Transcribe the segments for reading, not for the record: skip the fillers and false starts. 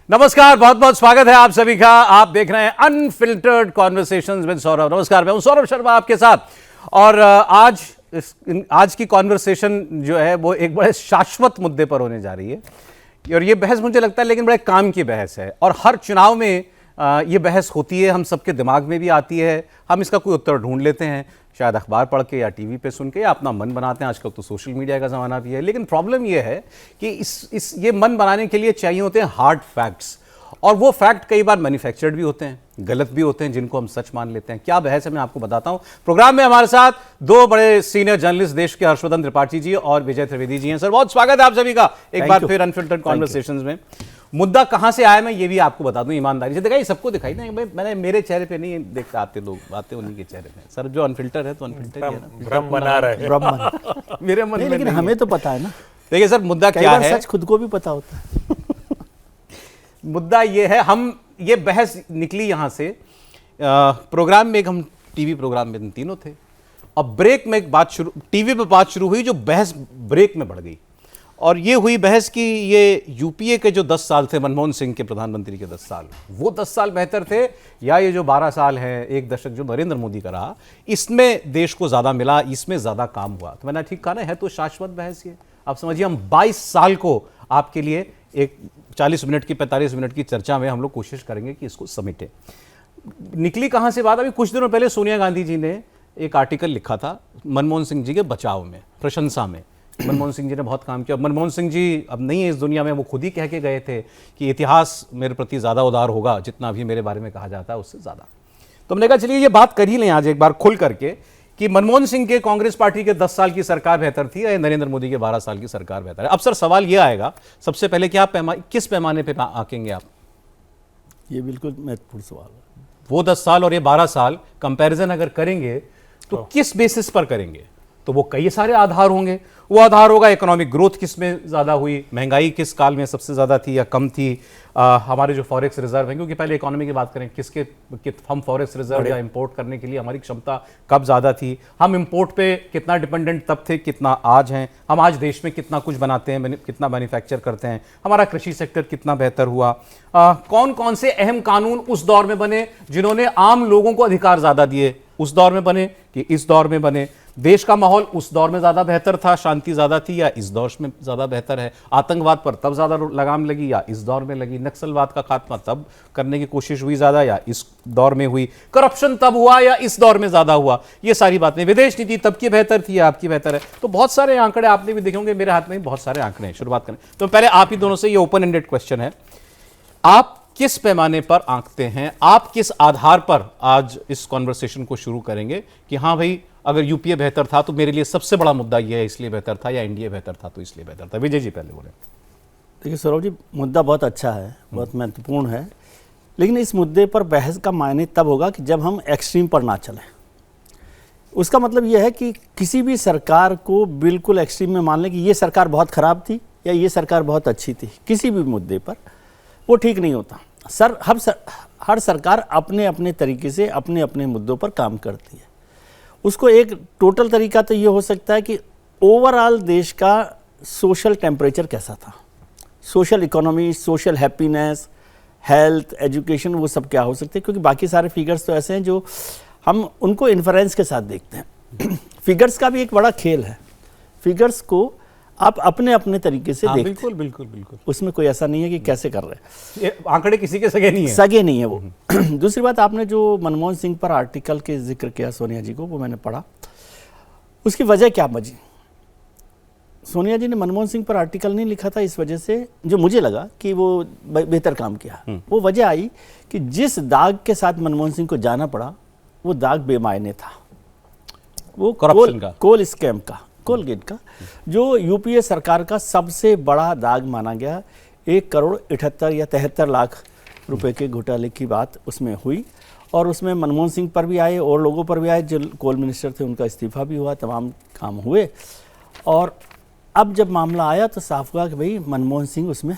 नमस्कार, बहुत बहुत स्वागत है आप सभी का। आप देख रहे हैं अनफिल्टर्ड कॉन्वर्सेशंस विद सौरभ। नमस्कार, मैं हूं सौरभ शर्मा आपके साथ। और आज की कॉन्वर्सेशन जो है वो एक बड़े शाश्वत मुद्दे पर होने जा रही है। और ये बहस मुझे लगता है लेकिन बड़े काम की बहस है, और हर चुनाव में ये बहस होती है, हम सबके दिमाग में भी आती है। हम इसका कोई उत्तर ढूंढ लेते हैं, शायद अखबार पढ़ के या टीवी पे सुन के, या अपना मन बनाते हैं। आजकल तो सोशल मीडिया का ज़माना भी है। लेकिन प्रॉब्लम ये है कि ये मन बनाने के लिए चाहिए होते हैं हार्ड फैक्ट्स, और वो फैक्ट कई बार मैन्युफैक्चर्ड भी होते हैं, गलत भी होते हैं, जिनको हम सच मान लेते हैं। क्या बहस है मैं आपको बताता हूं। प्रोग्राम में हमारे साथ दो बड़े सीनियर जर्नलिस्ट देश के हर्षवर्धन त्रिपाठी जी और विजय त्रिवेदी जी हैं। सर, बहुत स्वागत है आप सभी का एक बार फिर अनफिल्टर्ड कॉन्वर्सेशंस में। मुद्दा कहां से आया मैं ये भी आपको बता दूं ईमानदारी से। दिखाई सबको दिखाई ना, मैंने मेरे चेहरे पे नहीं देख आते लोग, आते उन्हीं के चेहरे पे। सर, जो अनफिल्टर है तो अनफिल्टर ही है ना, भ्रम बना रहे ब्रह्म मेरे मन में लेकिन नहीं हमें है। तो पता है ना। देखिए सर, मुद्दा क्या है, सच खुद को भी पता होता है। मुद्दा ये है, हम ये बहस निकली यहां से प्रोग्राम में, हम टीवी प्रोग्राम में तीनों थे, और ब्रेक में एक बात शुरू, टीवी पे बात शुरू हुई, जो बहस ब्रेक में बढ़ गई। और ये हुई बहस की ये यूपीए के जो 10 साल थे, मनमोहन सिंह के प्रधानमंत्री के 10 साल, वो 10 साल बेहतर थे, या ये जो 12 साल है, एक दशक जो नरेंद्र मोदी का रहा, इसमें देश को ज़्यादा मिला, इसमें ज़्यादा काम हुआ। तो मैंने ठीक कहा ना, है तो शाश्वत बहस ये। आप समझिए, हम 22 साल को आपके लिए एक 40 मिनट की 45 मिनट की चर्चा में हम लोग कोशिश करेंगे कि इसको समेटें। निकली कहाँ से बात? अभी कुछ दिनों पहले सोनिया गांधी जी ने एक आर्टिकल लिखा था मनमोहन सिंह जी के बचाव में, प्रशंसा में। मनमोहन सिंह जी ने बहुत काम किया। मनमोहन सिंह जी अब नहीं है इस दुनिया में, वो खुद ही कह के गए थे कि इतिहास मेरे प्रति ज़्यादा उदार होगा, जितना भी मेरे बारे में कहा जाता है उससे ज़्यादा। तो हमने कहा चलिए ये बात कर ही लें आज एक बार खुल करके, कि मनमोहन सिंह के कांग्रेस पार्टी के 10 साल की सरकार बेहतर थी या नरेंद्र मोदी के 12 साल की सरकार बेहतर है। अब सर, सवाल ये आएगा सबसे पहले कि आप किस पैमाने पे आकेंगे आप? ये बिल्कुल महत्वपूर्ण सवाल है। वो 10 साल और ये 12 साल कंपैरिजन अगर करेंगे तो किस बेसिस पर करेंगे? तो वो कई सारे आधार होंगे। वो आधार होगा इकोनॉमिक ग्रोथ किस में ज़्यादा हुई, महंगाई किस काल में सबसे ज़्यादा थी या कम थी, हमारे जो फॉरेक्स रिजर्व हैं, क्योंकि पहले इकोनॉमी की बात करें, हम फॉरेक्स रिजर्व या इंपोर्ट करने के लिए हमारी क्षमता कब ज़्यादा थी, हम इंपोर्ट पे कितना डिपेंडेंट तब थे, कितना आज हैं, हम आज देश में कितना कुछ बनाते हैं, कितना मैन्युफैक्चर करते हैं, हमारा कृषि सेक्टर कितना बेहतर हुआ, कौन कौन से अहम कानून उस दौर में बने जिन्होंने आम लोगों को अधिकार ज़्यादा दिए, उस दौर में बने कि इस दौर में बने, देश का माहौल उस दौर में ज़्यादा बेहतर था, शांति ज़्यादा थी, या इस दौर में ज़्यादा बेहतर है, आतंकवाद पर तब ज़्यादा लगाम लगी या इस दौर में लगी, नक्सलवाद का खात्मा तब करने की कोशिश हुई ज़्यादा या इस दौर में हुई, करप्शन तब हुआ या इस दौर में ज़्यादा हुआ, ये सारी बातें, विदेश नीति तब की बेहतर थी या आपकी बेहतर है। तो बहुत सारे आंकड़े आपने भी देखे होंगे, मेरे हाथ में भी बहुत सारे आंकड़े हैं। शुरुआत करें तो पहले आप ही दोनों से, ये ओपन एंडेड क्वेश्चन है, आप किस पैमाने पर आंकते हैं, आप किस आधार पर आज इस कॉन्वर्सेशन को शुरू करेंगे कि हाँ भाई, अगर यूपीए बेहतर था तो मेरे लिए सबसे बड़ा मुद्दा यह है इसलिए बेहतर था, या एनडीए बेहतर था तो इसलिए बेहतर था? विजय जी पहले बोले। देखिए सौरभ जी, मुद्दा बहुत अच्छा है, बहुत महत्वपूर्ण है, लेकिन इस मुद्दे पर बहस का मायने तब होगा कि जब हम एक्सट्रीम पर ना चलें। उसका मतलब यह है कि किसी भी सरकार को बिल्कुल एक्सट्रीम में मान लें कि ये सरकार बहुत ख़राब थी या ये सरकार बहुत अच्छी थी, किसी भी मुद्दे पर, वो ठीक नहीं होता। हर सरकार अपने अपने तरीके से अपने अपने मुद्दों पर काम करती है। उसको एक टोटल तरीका तो ये हो सकता है कि ओवरऑल देश का सोशल टेम्परेचर कैसा था, social economy, social happiness, health, education, वो सब क्या हो सकते हैं, क्योंकि बाकी सारे फिगर्स तो ऐसे हैं जो हम उनको इन्फ्रेंस के साथ देखते हैं। फिगर्स का भी एक बड़ा खेल है, फिगर्स को आप अपने अपने तरीके से देखते हैं। बिल्कुल बिल्कुल बिल्कुल, उसमें कोई ऐसा नहीं है कि कैसे कर रहे हैं, ये आंकड़े किसी के सगे नहीं है, सगे नहीं है वो। दूसरी बात, आपने जो मनमोहन सिंह पर आर्टिकल के जिक्र किया सोनिया जी को, वो मैंने पढ़ा, उसकी वजह क्या बजी? सोनिया जी ने मनमोहन सिंह पर आर्टिकल नहीं लिखा था इस वजह से, जो मुझे लगा कि वो बेहतर काम किया। वो वजह आई कि जिस दाग के साथ मनमोहन सिंह को जाना पड़ा, वो दाग बेमायने था, वो करप्शन का, कोल स्कैम का, कोलगेट का, जो यूपीए सरकार का सबसे बड़ा दाग माना गया। 1 करोड़ 78 या 73 लाख रुपए के घोटाले की बात उसमें हुई, और उसमें मनमोहन सिंह पर भी आए और लोगों पर भी आए, जो कोल मिनिस्टर थे उनका इस्तीफा भी हुआ, तमाम काम हुए। और अब जब मामला आया तो साफ हुआ कि भाई मनमोहन सिंह उसमें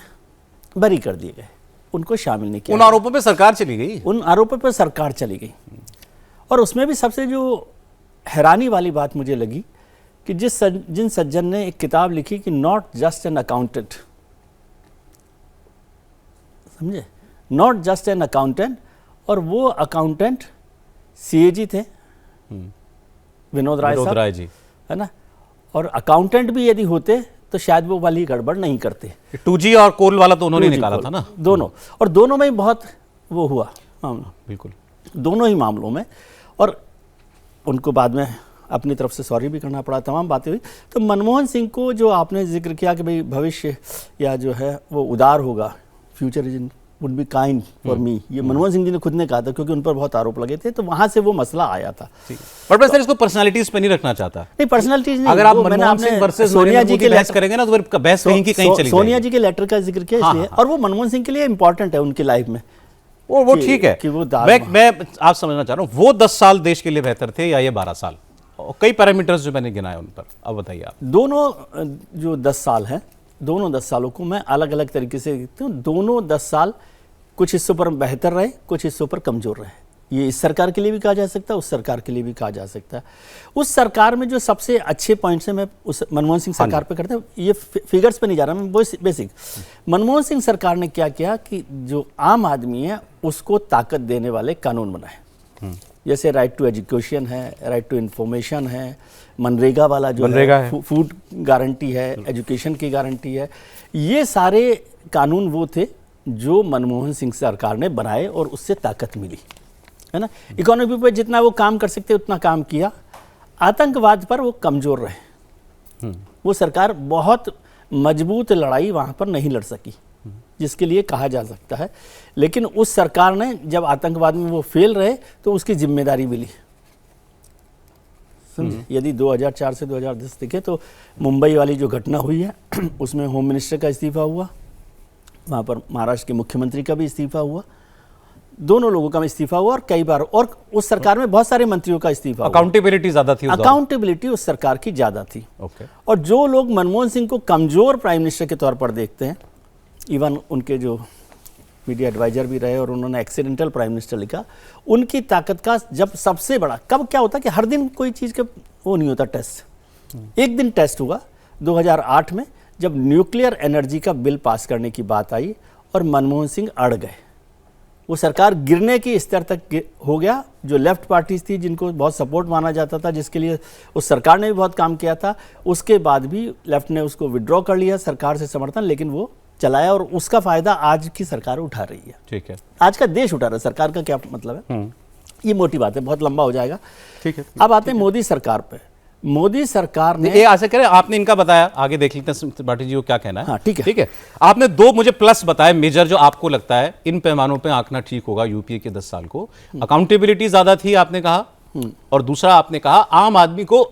बरी कर दिए गए, उनको शामिल नहीं किया। उन आरोपों पे सरकार चली गई, उन आरोपों पर सरकार चली गई। और उसमें भी सबसे जो हैरानी वाली बात मुझे लगी कि जिन सज्जन ने एक किताब लिखी कि नॉट जस्ट एन अकाउंटेंट, समझे, नॉट जस्ट एन अकाउंटेंट। और वो अकाउंटेंट सीएजी थे, विनोद राय जी, है ना। और अकाउंटेंट भी यदि होते तो शायद वो वाली गड़बड़ नहीं करते। 2G और कोल वाला तो उन्होंने निकाला था ना, दोनों, और दोनों में ही बहुत वो हुआ मामला, बिल्कुल दोनों ही मामलों में। और उनको बाद में अपनी तरफ से सॉरी भी करना पड़ा, तमाम बातें हुई। तो मनमोहन सिंह को जो आपने जिक्र किया कि भाई भविष्य या जो है वो उदार होगा, future is would be kind for me, ये मनमोहन सिंह जी ने खुद ने कहा था, क्योंकि उन पर बहुत आरोप लगे थे, तो वहां से वो मसला आया था। बट मैं सर इसको पर्सनालिटीज पे नहीं रखना चाहता। नहीं, पर्सनालिटीज नहीं। अगर आप मनमोहन सिंह वर्सेस सोनिया जी के बहस करेंगे ना तो फिर बहस कहीं की कहीं चली सोनिया जी के लेटर का जिक्र किया इसलिए, और वो मनमोहन सिंह के लिए इंपॉर्टेंट है उनकी लाइफ में। वो ठीक है कि वो मैं आप समझना चाह रहा हूँ, वो 10 साल देश के लिए बेहतर थे या ये 12 साल? कई पैरामीटर्स जो मैंने गिनाए उन पर, अब बताइए आप। दोनों जो 10 साल हैं, दोनों 10 सालों को मैं अलग अलग तरीके से देखता हूँ। दोनों 10 साल कुछ हिस्सों पर बेहतर रहे, कुछ हिस्सों पर कमजोर रहे। ये इस सरकार के लिए भी कहा जा सकता है, उस सरकार के लिए भी कहा जा सकता है। उस सरकार में जो सबसे अच्छे पॉइंट्स हैं, मैं उस मनमोहन सिंह सरकार पे करता हूँ, ये फिगर्स पे नहीं जा रहा मैं, बेसिक मनमोहन सिंह सरकार ने क्या किया कि जो आम आदमी है उसको ताकत देने वाले कानून बनाए, जैसे राइट टू एजुकेशन है, राइट टू इंफॉर्मेशन है, मनरेगा वाला जो है, फूड गारंटी है, एजुकेशन की गारंटी है। ये सारे कानून वो थे जो मनमोहन सिंह सरकार ने बनाए और उससे ताकत मिली, है ना। इकोनॉमी पे जितना वो काम कर सकते उतना काम किया। आतंकवाद पर वो कमजोर रहे, वो सरकार बहुत मजबूत लड़ाई वहाँ पर नहीं लड़ सकी, जिसके लिए कहा जा सकता है। लेकिन उस सरकार ने जब आतंकवाद में वो फेल रहे तो उसकी जिम्मेदारी मिली, समझे। यदि 2004 से 2010 देखे तो मुंबई वाली जो घटना हुई है उसमें होम मिनिस्टर का इस्तीफा हुआ, वहाँ पर महाराष्ट्र के मुख्यमंत्री का भी इस्तीफा हुआ, दोनों लोगों का इस्तीफा हुआ, और कई बार, और उस सरकार में बहुत सारे मंत्रियों का इस्तीफा हुआ। अकाउंटेबिलिटी ज्यादा थी, अकाउंटेबिलिटी उस सरकार की ज्यादा थी। और जो लोग मनमोहन सिंह को कमजोर प्राइम मिनिस्टर के तौर पर देखते हैं, इवन उनके जो मीडिया एडवाइजर भी रहे और उन्होंने एक्सीडेंटल प्राइम मिनिस्टर लिखा, उनकी ताकत का जब सबसे बड़ा, कब क्या होता कि हर दिन कोई चीज़ का वो नहीं होता टेस्ट, एक दिन टेस्ट हुआ 2008 में, जब न्यूक्लियर एनर्जी का बिल पास करने की बात आई और मनमोहन सिंह अड़ गए, वो सरकार गिरने की स्तर तक हो गया। जो लेफ्ट पार्टीज थी जिनको बहुत सपोर्ट माना जाता था, जिसके लिए उस सरकार ने भी बहुत काम किया था, उसके बाद भी लेफ्ट ने उसको विड्रॉ कर लिया सरकार से समर्थन, लेकिन वो चलाया और उसका फायदा आज की सरकार उठा रही है। ठीक है, आज का देश उठा रहा है, सरकार का क्या मतलब है, ये मोटी बात है, बहुत लंबा हो जाएगा। ठीक है, अब आते हैं मोदी सरकार पे। मोदी सरकार ने, ये ऐसे करें, आपने इनका बताया, आगे देख लेते हैं त्रिपाठी जी को क्या कहना है। हाँ, ठीक है, ठीक है। आपने 2 मुझे प्लस बताए मेजर, जो आपको लगता है इन पैमानों पे आंकना ठीक होगा यूपीए के 10 साल को। अकाउंटेबिलिटी ज्यादा थी आपने कहा, और दूसरा आपने कहा आम आदमी को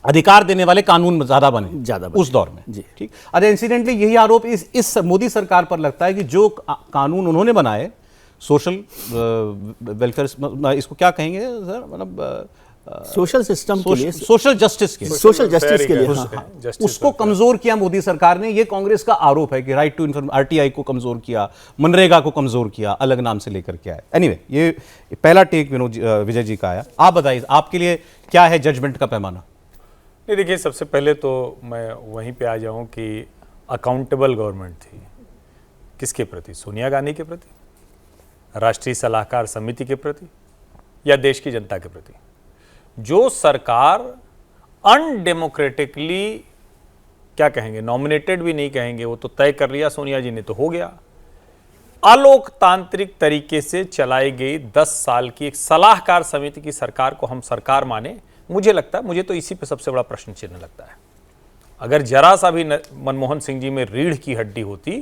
अधिकार देने वाले कानून ज्यादा बने उस दौर में जी। ठीक। अच्छा, इंसिडेंटली यही आरोप इस मोदी सरकार पर लगता है कि जो कानून उन्होंने बनाए सोशल वेलफेयर, इसको क्या कहेंगे सर, मतलब सोशल सिस्टम के लिए, सोशल जस्टिस के लिए, उसको कमजोर किया मोदी सरकार ने। ये कांग्रेस का आरोप है कि राइट टू इन्फॉर्म, आरटीआई को कमजोर किया, मनरेगा को कमजोर किया, अलग नाम से लेकर के आए। एनीवे, ये पहला टेक विजय जी का आया। आप बताइए, आपके लिए क्या है जजमेंट का पैमाना? नहीं, देखिए, सबसे पहले तो मैं वहीं पे आ जाऊं कि अकाउंटेबल गवर्नमेंट थी किसके प्रति? सोनिया गांधी के प्रति, राष्ट्रीय सलाहकार समिति के प्रति, या देश की जनता के प्रति? जो सरकार अनडेमोक्रेटिकली, क्या कहेंगे, नॉमिनेटेड भी नहीं कहेंगे, वो तो तय कर लिया सोनिया जी ने, तो हो गया, अलोकतांत्रिक तरीके से चलाई गई 10 साल की एक सलाहकार समिति की सरकार को हम सरकार माने? मुझे लगता है, मुझे तो इसी पे सबसे बड़ा प्रश्न चिन्ह लगता है। अगर जरा सा भी मनमोहन सिंह जी में रीढ़ की हड्डी होती,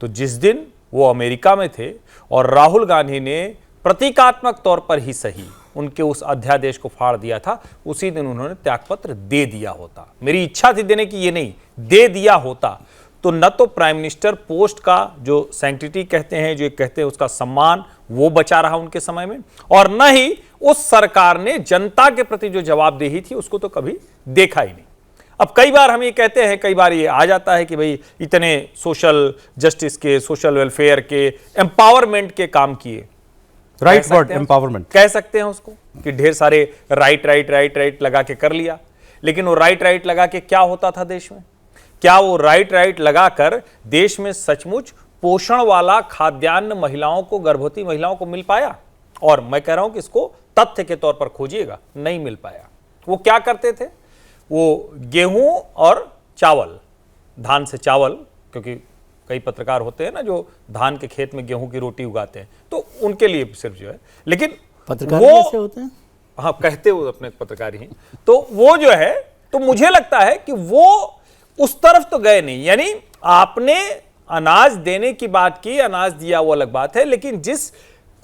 तो जिस दिन वो अमेरिका में थे और राहुल गांधी ने प्रतीकात्मक तौर पर ही सही उनके उस अध्यादेश को फाड़ दिया था, उसी दिन उन्होंने त्यागपत्र दे दिया होता। मेरी इच्छा थी देने की, ये नहीं, दे दिया होता, तो न तो प्राइम मिनिस्टर पोस्ट का जो सैंक्टिटी कहते हैं, जो कहते हैं उसका सम्मान, वो बचा रहा उनके समय में, और न ही उस सरकार ने जनता के प्रति जो जवाबदेही थी उसको तो कभी देखा ही नहीं। अब कई बार हम ये कहते हैं, कई बार ये आ जाता है कि भाई इतने सोशल जस्टिस के, सोशल वेलफेयर के, एम्पावरमेंट के काम किए, राइट वर्ड, एम्पावरमेंट कह सकते हैं उसको, कि ढेर सारे राइट राइट राइट राइट लगा के कर लिया। लेकिन वो राइट राइट लगा के क्या होता था देश में? क्या वो राइट राइट लगाकर देश में सचमुच पोषण वाला खाद्यान्न महिलाओं को, गर्भवती महिलाओं को मिल पाया? और मैं कह रहा हूं कि इसको तथ्य के तौर पर खोजिएगा, नहीं मिल पाया। वो क्या करते थे? वो गेहूं और चावल, धान से चावल, क्योंकि कई पत्रकार होते हैं ना जो धान के खेत में गेहूं की रोटी उगाते हैं, तो उनके लिए सिर्फ जो है, लेकिन पत्रकार वो कैसे होते हैं? हाँ, कहते हो अपने पत्रकार ही, तो वो जो है, तो मुझे लगता है कि वो उस तरफ तो गए नहीं। यानी आपने अनाज देने की बात की, अनाज दिया वो अलग बात है, लेकिन जिस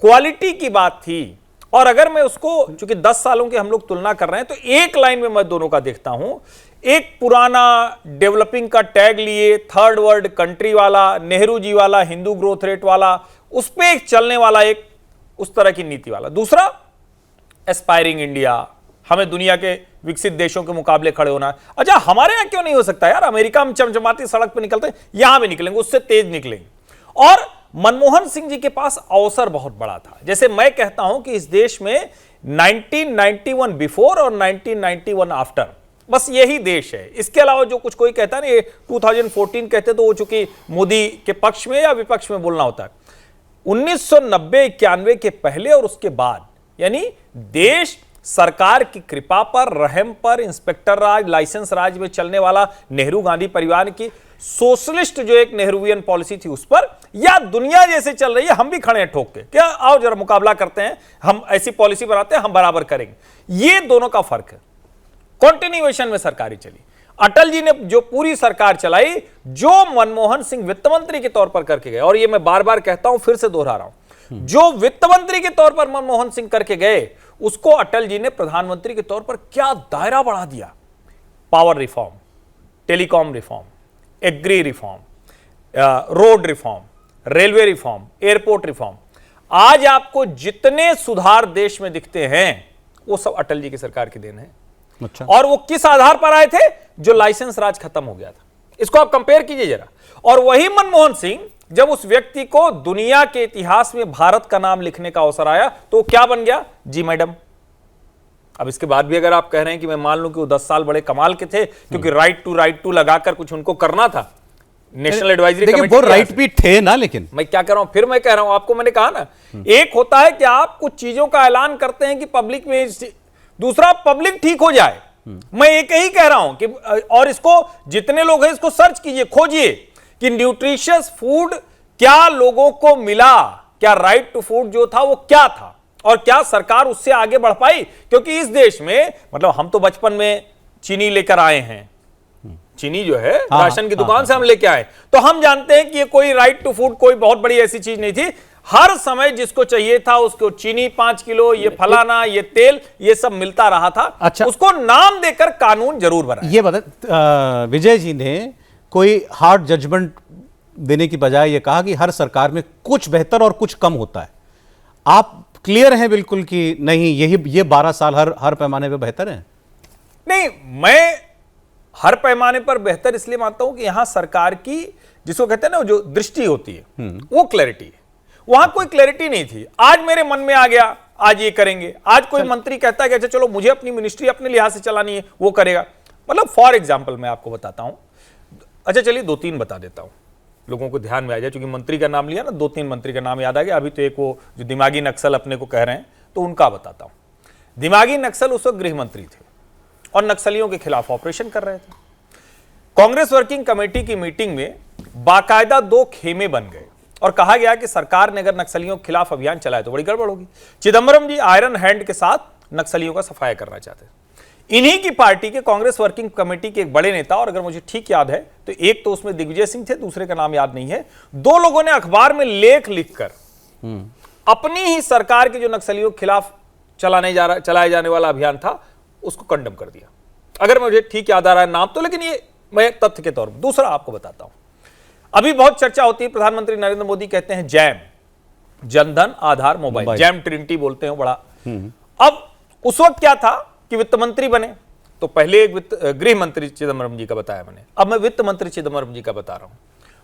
क्वालिटी की बात थी, और अगर मैं उसको, चूंकि 10 सालों की हम लोग तुलना कर रहे हैं, तो एक लाइन में मैं दोनों का देखता हूं। एक पुराना डेवलपिंग का टैग लिए, थर्ड वर्ल्ड कंट्री वाला, नेहरू जी वाला, हिंदू ग्रोथ रेट वाला, उस पर एक चलने वाला, एक उस तरह की नीति वाला। दूसरा एस्पायरिंग इंडिया, हमें दुनिया के विकसित देशों के मुकाबले खड़े होना है। अच्छा, हमारे यहां क्यों नहीं हो सकता यार? अमेरिका में चमचमाती सड़क पे निकलते हैं, यहां भी निकलेंगे, उससे तेज निकलेंगे। और मनमोहन सिंह जी के पास अवसर बहुत बड़ा था। जैसे मैं कहता हूं कि इस देश में 1991 बिफोर और 1991 आफ्टर, बस यही देश है। इसके अलावा जो कुछ कोई कहता है ना, ये 2014 कहते तो वो चूंकि मोदी के पक्ष में या विपक्ष में बोलना होता है। 1990-91 के पहले और उसके बाद, यानी देश सरकार की कृपा पर, रहम पर, इंस्पेक्टर राज, लाइसेंस राज में चलने वाला नेहरू गांधी परिवार की सोशलिस्ट जो एक नेहरूवियन पॉलिसी थी उस पर, या दुनिया जैसे चल रही है, हम भी खड़े हैं ठोक के, क्या आओ जरा मुकाबला करते हैं, हम ऐसी पॉलिसी बनाते हैं, हम बराबर करेंगे। ये दोनों का फर्क है। कॉन्टिन्यूएशन में सरकारी चली। अटल जी ने जो पूरी सरकार चलाई, जो मनमोहन सिंह वित्त मंत्री के तौर पर करके गए, और ये मैं बार बार कहता हूं, फिर से दोहरा रहा हूं, जो वित्त मंत्री के तौर पर मनमोहन सिंह करके गए, उसको अटल जी ने प्रधानमंत्री के तौर पर क्या दायरा बढ़ा दिया। Power reform, telecom reform, agri reform, road reform, railway reform, airport reform. आज आपको जितने सुधार देश में दिखते हैं, वो सब अटल जी की सरकार की देन है। अच्छा। और वो किस आधार पर आए थे? जो लाइसेंस राज खत्म हो गया था। इसको आप कंपेयर कीजिए जरा। और वही मनमोहन सिंह, जब उस व्यक्ति को दुनिया के इतिहास में भारत का नाम लिखने का अवसर आया, तो क्या बन गया? जी मैडम। अब इसके बाद भी अगर आप कह रहे हैं कि मैं मान लूं कि वो 10 साल बड़े कमाल के थे, क्योंकि राइट टू लगाकर कुछ उनको करना था, नेशनल एडवाइजरी कमेटी, वो राइट भी थे ना। लेकिन मैं क्या कह रहा हूं, फिर मैं कह रहा हूं आपको, मैंने कहा ना, एक होता है कि आप कुछ चीजों का ऐलान करते हैं कि पब्लिक में, दूसरा पब्लिक ठीक हो जाए। मैं एक ही कह रहा हूं कि, और इसको जितने लोग हैं इसको सर्च कीजिए, खोजिए कि न्यूट्रिशियस फूड क्या लोगों को मिला, क्या राइट टू फूड जो था वो क्या था, और क्या सरकार उससे आगे बढ़ पाई। क्योंकि इस देश में, मतलब हम तो बचपन में चीनी लेकर आए हैं, चीनी जो है राशन की दुकान से हम लेके आए, तो हम जानते हैं कि ये कोई राइट टू फूड कोई बहुत बड़ी ऐसी चीज नहीं थी। हर समय जिसको चाहिए था उसको चीनी 5 किलो, ये फलाना, ये तेल, ये सब मिलता रहा था। अच्छा, उसको नाम देकर कानून जरूर बनाया। ये बता, विजय जी ने कोई हार्ड जजमेंट देने की बजाय ये कहा कि हर सरकार में कुछ बेहतर और कुछ कम होता है। आप क्लियर हैं बिल्कुल कि नहीं, ये 12 साल हर पैमाने पे बेहतर है? नहीं, मैं हर पैमाने पर बेहतर इसलिए मानता हूं कि यहां सरकार की, जिसको कहते हैं ना, जो दृष्टि होती है, वो क्लैरिटी है। वहां कोई क्लैरिटी नहीं थी। आज मेरे मन में आ गया, आज ये करेंगे। आज कोई मंत्री कहता है कि अच्छा चलो मुझे अपनी मिनिस्ट्री अपने लिहाज से चलानी है, वो करेगा। मतलब फॉर एग्जाम्पल मैं आपको बताता हूं, अच्छा चलिए 2-3 बता देता हूं, लोगों को ध्यान में आ जाए। क्योंकि मंत्री का नाम लिया ना, 2-3 मंत्री का नाम याद आ गया। अभी तो एक वो जो दिमागी नक्सल अपने को कह रहे हैं, तो उनका बताता हूं। दिमागी नक्सल उस वक्त गृह मंत्री थे और नक्सलियों के खिलाफ ऑपरेशन कर रहे थे। कांग्रेस वर्किंग कमेटी की मीटिंग में बाकायदा 2 खेमे बन गए और कहा गया कि सरकार ने अगर नक्सलियों के खिलाफ अभियान चलाए तो बड़ी गड़बड़ होगी। चिदंबरम जी आयरन हैंड के साथ नक्सलियों का सफाया करना चाहते थे। इन्हीं की पार्टी के कांग्रेस वर्किंग कमेटी के एक बड़े नेता, और अगर मुझे ठीक याद है तो एक तो उसमें दिग्विजय सिंह थे, दूसरे का नाम याद नहीं है, 2 लोगों ने अखबार में लेख लिखकर अपनी ही सरकार के जो नक्सलियों के खिलाफ चलाए जाने वाला अभियान था उसको कंडम कर दिया। अगर मुझे ठीक याद आ रहा है नाम तो, लेकिन ये मैं तथ्य के तौर पर। दूसरा आपको बताता हूं, अभी बहुत चर्चा होती है, प्रधानमंत्री नरेंद्र मोदी कहते हैं jam, Jan Dhan Aadhaar mobile, jam Trinity बोलते हैं बड़ा। अब उस वक्त क्या था कि वित्त मंत्री बने, तो पहले एक गृह मंत्री चिदंबरम जी का बताया मैंने, अब मैं वित्त मंत्री चिदंबरम जी का बता रहा हूं।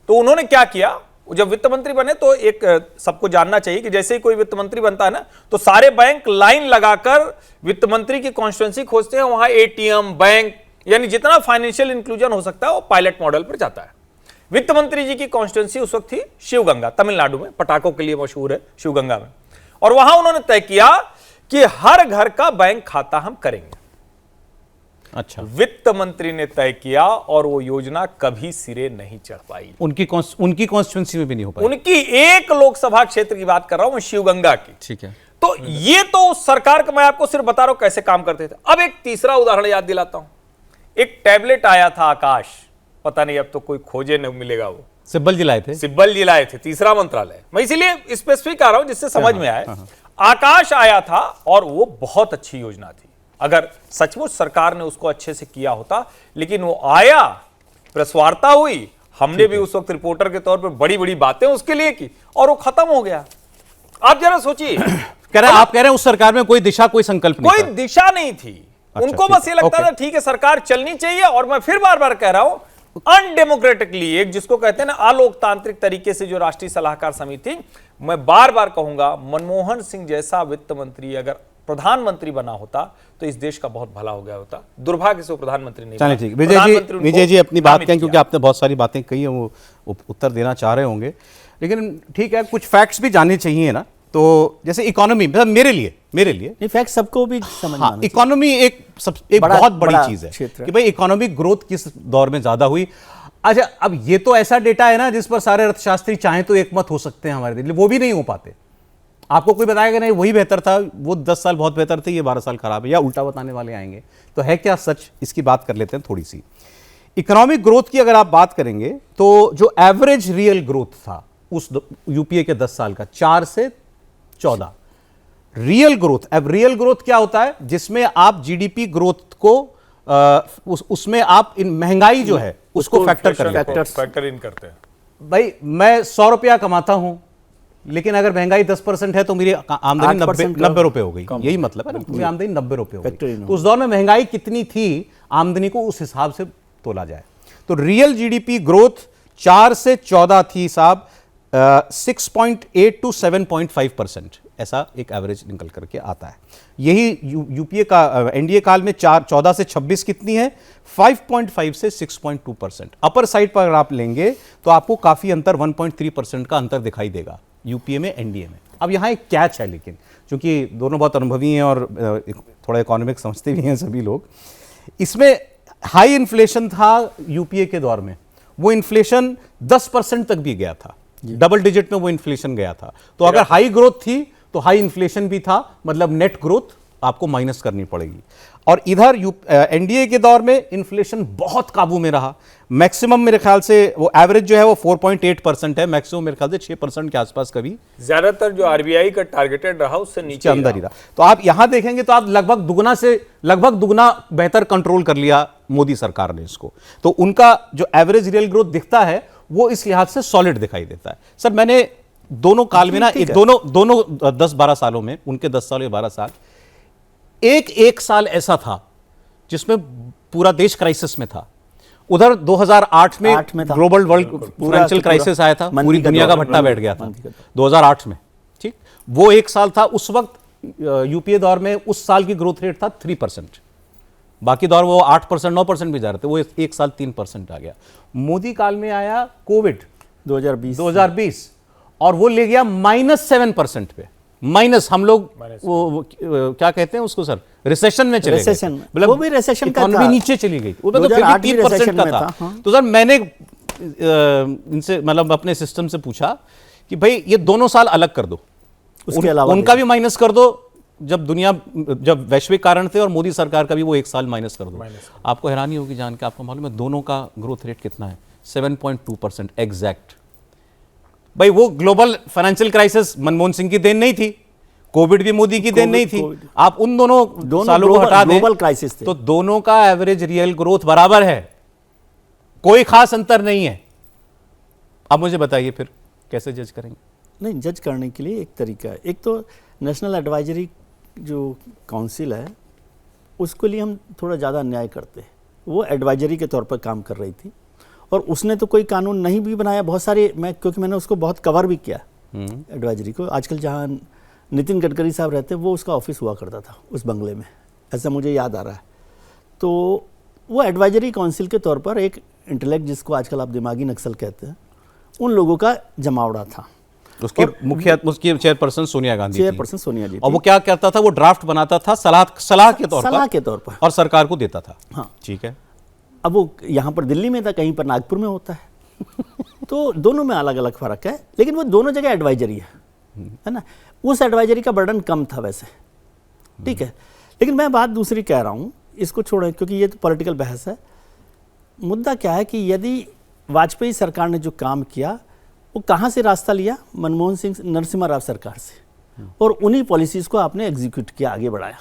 तो उन्होंने क्या किया, जब वित्त मंत्री बने तो एक सबको जानना चाहिए कि जैसे ही कोई वित्त मंत्री बनता है ना, तो सारे बैंक लाइन लगाकर वित्त मंत्री की कॉन्स्टिट्यूएंसी खोजते हैं। वहां एटीएम, बैंक, यानी जितना फाइनेंशियल इंक्लूजन हो सकता है वो पायलट मॉडल पर जाता है। वित्त मंत्री जी की कॉन्स्टिट्यूंसी उस वक्त थी शिवगंगा, तमिलनाडु में, पटाखों के लिए मशहूर है शिवगंगा में। और वहां उन्होंने तय किया कि हर घर का बैंक खाता हम करेंगे। अच्छा, वित्त मंत्री ने तय किया और वो योजना कभी सिरे नहीं चढ़ पाई। उनकी कॉन्स्टिट्यूंसी में भी नहीं हो पाई। उनकी एक लोकसभा क्षेत्र की बात कर रहा हूं मैं, शिवगंगा की। ठीक है। तो ये तो सरकार का, मैं आपको सिर्फ बता रहा हूं कैसे काम करते थे। अब एक तीसरा उदाहरण याद दिलाता हूं। एक टैबलेट आया था आकाश, पता नहीं अब तो कोई खोजे नहीं मिलेगा, वो सिब्बल जी लाए थे। सिब्बल जी लाए थे, तीसरा मंत्रालय। मैं इसीलिए स्पेसिफिक आ रहा हूं जिससे समझ में आए। आकाश आया था और वो बहुत अच्छी योजना थी, अगर सचमुच सरकार ने उसको अच्छे से किया होता। लेकिन वो आया, प्रेस वार्ता हुई, हमने भी उस वक्त रिपोर्टर के तौर पर बड़ी बड़ी बातें उसके लिए की और वो खत्म हो गया। आप जरा सोचिए, आप कह रहे हैं उस सरकार में कोई दिशा, कोई संकल्प नहीं कोई था। दिशा नहीं थी। उनको बस ये लगता था ठीक है सरकार चलनी चाहिए। और मैं फिर बार बार कह रहा हूं, अनडेमोक्रेटिकली, एक जिसको कहते हैं ना अलोकतांत्रिक तरीके से जो राष्ट्रीय सलाहकार समिति, मैं बार बार कहूंगा मनमोहन सिंह जैसा वित्त मंत्री अगर प्रधानमंत्री बना होता तो इस देश का बहुत भला हो गया होता। दुर्भाग्य से वो प्रधानमंत्री नहीं चलिए बना। ठीक, विजय जी अपनी बात कहें, क्योंकि आपने बहुत सारी बातें कही हैं, वो उत्तर देना चाह रहे होंगे। लेकिन ठीक है, कुछ फैक्ट्स भी जानने चाहिए ना। तो जैसे इकोनॉमी, मतलब मेरे लिए इनफैक्ट सबको भी समझ में आना चाहिए। इकोनॉमी एक बहुत बड़ी चीज है क्षेत्र कि भाई इकोनॉमिक ग्रोथ किस दौर में ज्यादा हुई। अच्छा, अब ये तो ऐसा डेटा है ना जिस पर सारे अर्थशास्त्री चाहें तो एक मत हो सकते हैं हमारे, वो भी नहीं हो पाते। आपको कोई बताएगा नहीं वही बेहतर था, वो 10 साल बहुत बेहतर थे, ये 12 साल खराब है, या उल्टा बताने वाले आएंगे। तो है क्या सच, इसकी बात कर लेते हैं थोड़ी सी। इकोनॉमिक ग्रोथ की अगर आप बात करेंगे तो जो एवरेज रियल ग्रोथ था उस यूपीए के 10 साल का, 4 से 14 रियल ग्रोथ। अब रियल ग्रोथ क्या होता है, जिसमें आप जीडीपी ग्रोथ को उसमें आप इन महंगाई जो है उसको फैक्टर इन करते हैं। भाई मैं 100 रुपया कमाता हूं, लेकिन अगर महंगाई 10% है तो मेरी आमदनी 90 रुपए हो गई। यही मतलब है ना, मेरी आमदनी 90 रुपए हो गई। तो उस दौर में महंगाई कितनी थी, आमदनी को उस हिसाब से तोला जाए। तो रियल जीडीपी ग्रोथ 4 से 14 थी साहब, 6.8 to 7.5%, ऐसा एक एवरेज निकल करके आता है। यही यूपीए का एनडीए काल में 14 से 26 कितनी है, 5.5 से 6.2%। अपर साइड पर अगर आप लेंगे तो आपको काफी अंतर, 1.3% का अंतर दिखाई देगा यूपीए में, एनडीए में। अब यहाँ एक कैच है, लेकिन क्योंकि दोनों बहुत अनुभवी हैं और थोड़ा इकोनॉमिक समझते भी हैं सभी लोग, इसमें हाई इन्फ्लेशन था यूपीए के दौर में। वो इन्फ्लेशन 10% तक भी गया था, डबल डिजिट में वो इन्फ्लेशन गया था। तो अगर हाई ग्रोथ थी तो हाई इन्फ्लेशन भी था, मतलब नेट ग्रोथ आपको माइनस करनी पड़ेगी। और इधर एनडीए के दौर में इन्फ्लेशन बहुत काबू में रहा। मैक्सिमम मेरे ख्याल से वो एवरेज जो है वो 4.8% है, मैक्सिमम मेरे ख्याल से 6% के आसपास कभी। ज्यादातर जो आरबीआई का टारगेटेड रहा उससे नीचे अंदर ही रहा। तो आप यहां देखेंगे तो आप लगभग दुगना बेहतर कंट्रोल कर लिया मोदी सरकार ने इसको। तो उनका जो एवरेज रियल ग्रोथ दिखता है वो इस लिहाज से सॉलिड दिखाई देता है। सर मैंने दोनों काल में ना, दोनों 10-12 सालों में, उनके 10 साल या 12 साल, एक साल ऐसा था जिसमें पूरा देश क्राइसिस में था। उधर 2008 में ग्लोबल वर्ल्ड फाइनेंशियल क्राइसिस आया था, पूरी दुनिया का भट्टा बैठ गया था 2008 में। ठीक, वो एक साल था। उस वक्त यूपीए दौर में उस साल की ग्रोथ रेट था 3%, बाकी दौर वो 8%, 9% भी जा रहे थे, वो एक साल 3% आ गया। मोदी काल में आया कोविड 2020 और वो ले गया -7% पे। माइनस हम लोग वो क्या कहते हैं उसको सर, रिसेशन में चले गए। मतलब वो भी रिसेशन का इकोनॉमी नीचे चली गई, वो तो फिर भी 3% का था। हाँ। तो सर मैंने इनसे मतलब अपने सिस्टम से पूछा कि भाई ये दोनों साल अलग कर दो, उसके अलावा उनका भी माइनस कर दो, जब वैश्विक कारण थे, और मोदी सरकार का भी वो एक साल माइनस कर दो। आपको हैरानी होगी जान के, आपको मालूम है दोनों का ग्रोथ रेट कितना है, 7.2% एग्जैक्ट। भाई वो global financial crisis Manmohan Singh की देन नहीं थी, कोविड भी मोदी की देन नहीं थी। आप उन दोनों सालों को हटा दें, ग्लोबल क्राइसिस थे, तो दोनों का एवरेज रियल ग्रोथ बराबर है, कोई खास अंतर नहीं है। अब मुझे बताइए फिर कैसे जज करेंगे? नहीं, जज करने के लिए एक तरीका है। एक तो नेशनल एडवाइजरी जो काउंसिल है उसके लिए हम थोड़ा ज़्यादा अन्याय करते हैं। वो एडवाइजरी के तौर पर काम कर रही थी और उसने तो कोई कानून नहीं भी बनाया। बहुत सारे क्योंकि मैंने उसको बहुत कवर भी किया एडवाइजरी को। आजकल जहाँ नितिन गडकरी साहब रहते हैं वो उसका ऑफिस हुआ करता था उस बंगले में, ऐसा मुझे याद आ रहा है। तो वो एडवाइजरी काउंसिल के तौर पर एक इंटेलेक्ट, जिसको आजकल आप दिमागी नक्सल कहते हैं, उन लोगों का जमावड़ा था। उसकी चेयरपर्सन सोनिया गांधी थी। चेयरपर्सन सोनिया जी और थी। वो क्या करता था, वो ड्राफ्ट बनाता था सलाह के तौर पर और सरकार को देता था। हाँ, ठीक है। अब वो यहाँ पर दिल्ली में था, कहीं पर नागपुर में होता है तो दोनों में अलग अलग फर्क है, लेकिन वो दोनों जगह एडवाइजरी है ना। उस एडवाइजरी का बर्डन कम था वैसे, ठीक है। लेकिन मैं बात दूसरी कह रहा हूँ, इसको छोड़ें क्योंकि ये तो पॉलिटिकल बहस है। मुद्दा क्या है कि यदि वाजपेयी सरकार ने जो काम किया वो कहाँ से रास्ता लिया, मनमोहन सिंह नरसिम्हा राव सरकार से, और उन्हीं पॉलिसीज़ को आपने एग्जीक्यूट किया, आगे बढ़ाया।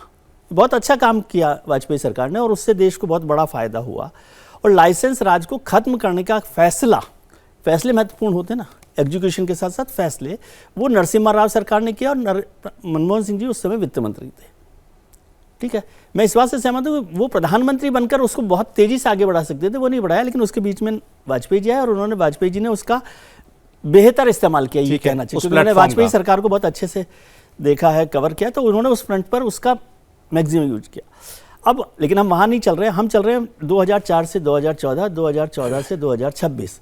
बहुत अच्छा काम किया वाजपेयी सरकार ने और उससे देश को बहुत बड़ा फायदा हुआ। और लाइसेंस राज को खत्म करने का फैसले महत्वपूर्ण होते हैं ना, एग्जीक्यूशन के साथ साथ फैसले, वो नरसिम्हा राव सरकार ने किया और मनमोहन सिंह जी उस समय वित्त मंत्री थे, ठीक है। मैं इस बात से सहमत हूँ, वो प्रधानमंत्री बनकर उसको बहुत तेजी से आगे बढ़ा सकते थे, वो नहीं बढ़ाया, लेकिन उसके बीच में वाजपेयी जी आए और वाजपेयी जी ने उसका बेहतर इस्तेमाल किया, ये कहना चाहिए, क्योंकि उन्होंने वाजपेयी सरकार को बहुत अच्छे से देखा है, कवर किया, तो उन्होंने उस फ्रंट पर उसका मैक्सिमम यूज किया। अब लेकिन हम वहाँ नहीं चल रहे हैं, हम चल रहे हैं 2004 से 2014, 2014 से 2026।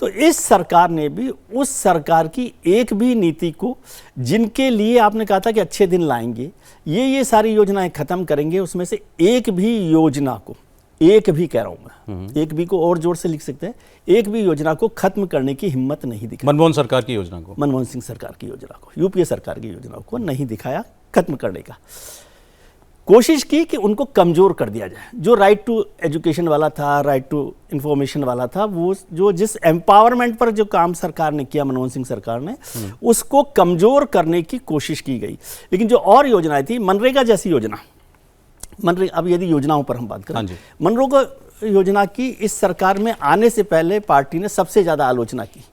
तो इस सरकार ने भी उस सरकार की एक भी नीति को, जिनके लिए आपने कहा था कि अच्छे दिन लाएंगे, ये सारी योजनाएं खत्म करेंगे, उसमें से एक भी योजना को, एक भी कह रहा हूं मैं, एक भी को और जोर से लिख सकते हैं, एक भी योजना को खत्म करने की हिम्मत नहीं दिखाई। मनमोहन सरकार की योजना को, मनमोहन सिंह सरकार की योजना को, यूपीए सरकार की योजना को नहीं दिखाया खत्म करने का। कोशिश की कि उनको कमजोर कर दिया जाए। जो राइट टू एजुकेशन वाला था, राइट टू इंफॉर्मेशन वाला था, वो जो जिस एम्पावरमेंट पर जो काम सरकार ने किया, मनमोहन सिंह सरकार ने, उसको कमजोर करने की कोशिश की गई। लेकिन जो और योजनाएं थी, मनरेगा जैसी योजना, अब यदि योजनाओं पर हम बात करें, मनरेगा योजना की इस सरकार में आने से पहले पार्टी ने सबसे ज्यादा आलोचना की।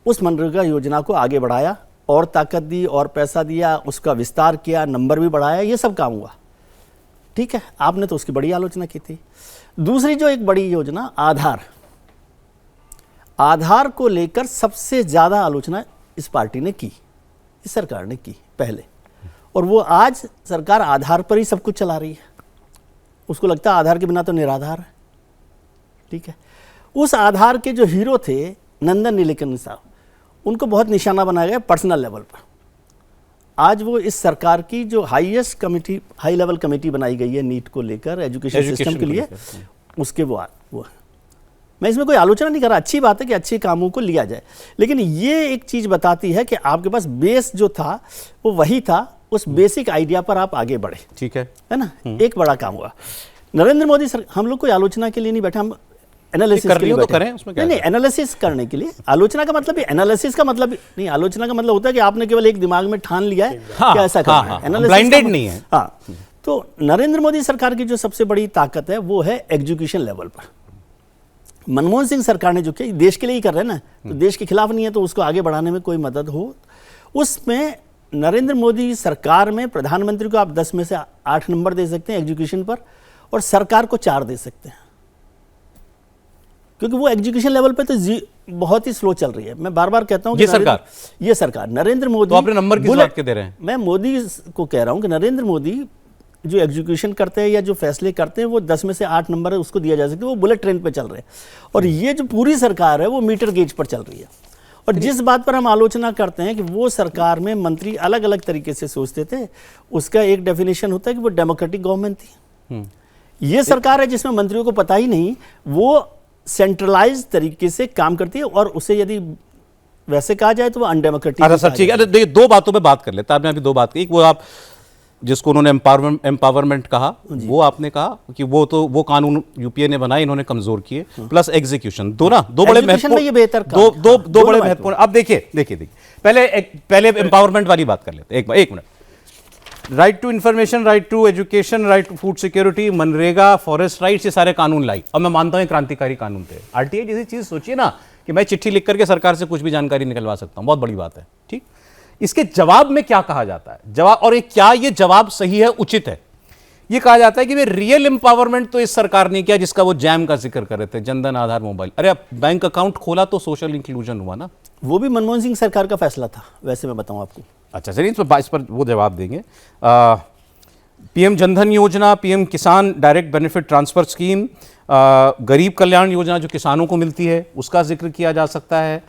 उस मनरेगा योजना को आगे बढ़ाया, और ताकत दी, और पैसा दिया, उसका विस्तार किया, नंबर भी बढ़ाया, ये सब काम हुआ, ठीक है। आपने तो उसकी बड़ी आलोचना की थी। दूसरी जो एक बड़ी योजना आधार को लेकर सबसे ज्यादा आलोचना इस पार्टी ने की, इस सरकार ने की पहले, और वो आज सरकार आधार पर ही सब कुछ चला रही है। उसको लगता है आधार के बिना तो निराधार है, ठीक है। उस आधार के जो हीरो थे नंदन नीलेकनी साहब, उनको बहुत निशाना बनाया गया पर्सनल लेवल पर। आज वो इस सरकार की जो हाई लेवल कमेटी बनाई गई है नीट को लेकर, एजुकेशन सिस्टम के लिए, उसके वो मैं इसमें कोई आलोचना नहीं कर रहा, अच्छी बात है कि अच्छे कामों को लिया जाए, लेकिन ये एक चीज बताती है कि आपके पास बेस जो था वो वही था, उस बेसिक आइडिया पर आप आगे बढ़े, ठीक है ना। एक बड़ा काम हुआ। नरेंद्र मोदी सर, हम लोग कोई आलोचना के लिए नहीं बैठे, हम एनालिसिस के लिए बैठे। करें, उसमें क्या नहीं, एनालिसिस करने के लिए। आलोचना का मतलब, एनालिसिस का मतलब नहीं, आलोचना का मतलब होता है कि आपने केवल एक दिमाग में ठान लिया है कि ऐसा करना है, एनालिसिस ब्लाइंडेड नहीं है। हाँ, तो नरेंद्र मोदी सरकार की जो सबसे बड़ी ताकत है वो है एजुकेशन लेवल पर। मनमोहन सिंह सरकार ने जो किया, देश के लिए ही कर रहे हैं ना, तो देश के खिलाफ नहीं है, तो उसको आगे बढ़ाने में कोई मदद हो, उसमें नरेंद्र मोदी सरकार में प्रधानमंत्री को आप 10 में से 8 नंबर दे सकते हैं एजुकेशन पर, और सरकार को 4 दे सकते हैं, क्योंकि वो एजुकेशन लेवल पे तो बहुत ही स्लो चल रही है। मैं बार बार कहता हूं कि ये सरकार नरेंद्र मोदी, तो आपने नंबर किस बात के दे रहे हैं? मैं मोदी को कह रहा हूं कि नरेंद्र मोदी जो एग्जीक्यूशन करते हैं या जो फैसले करते हैं, वो 10 में से 8 नंबर है, उसको दिया जा सकता है, वो बुलेट ट्रेन पे चल रहे हैं। और ये जो पूरी सरकार है वो मीटर गेज पर चल रही है। और जिस बात पर हम आलोचना करते हैं कि वो सरकार में मंत्री अलग अलग तरीके से सोचते थे, उसका एक डेफिनेशन होता है कि वो डेमोक्रेटिक गवर्नमेंट थी। ये सरकार है जिसमें मंत्रियों को पता ही नहीं, वो सेंट्रलाइज तरीके से काम करती है, और उसे यदि वैसे कहा जाए तो वो अनडेमोक्रेटिक। अच्छा सर, ठीक है। देखिए, 2 बातों पे बात कर लेते हैं। आपने अभी 2 बात की, वो आप जिसको उन्होंने एम्पावरमेंट कहा, वो आपने कहा कि वो कानून यूपीए ने बनाए, इन्होंने कमजोर किए, प्लस एग्जीक्यूशन, दो बड़े महत्वपूर्ण, दो बड़े महत्वपूर्ण। अब देखिए पहले एम्पावरमेंट वाली बात कर लेते हैं, एक minute. Right to information, right to education, right to food security, MNREGA, forest rights, ये सारे कानून लाई, और मैं मानता हूं क्रांतिकारी कानून थे। आरटीआई जैसी चीज सोचिए ना, कि मैं चिट्ठी लिख करके सरकार से कुछ भी जानकारी निकलवा सकता हूं, बहुत बड़ी बात है, ठीक। इसके जवाब में क्या कहा जाता है, जवाब, और क्या ये जवाब सही है, उचित है? ये कहा जाता है कि रियल एम्पावरमेंट तो इस सरकार ने किया, जिसका वो जैम का जिक्र कर रहे थे, जनधन, आधार, मोबाइल। अरे अब बैंक अकाउंट खोला तो सोशल इंक्लूजन हुआ ना, वो भी मनमोहन सिंह सरकार का फैसला था, वैसे मैं बताऊं आपको। अच्छा चलिए, इस पर वो जवाब देंगे। पीएम जनधन योजना, पीएम किसान डायरेक्ट बेनिफिट ट्रांसफर स्कीम, गरीब कल्याण योजना जो किसानों को मिलती है उसका जिक्र किया जा सकता है।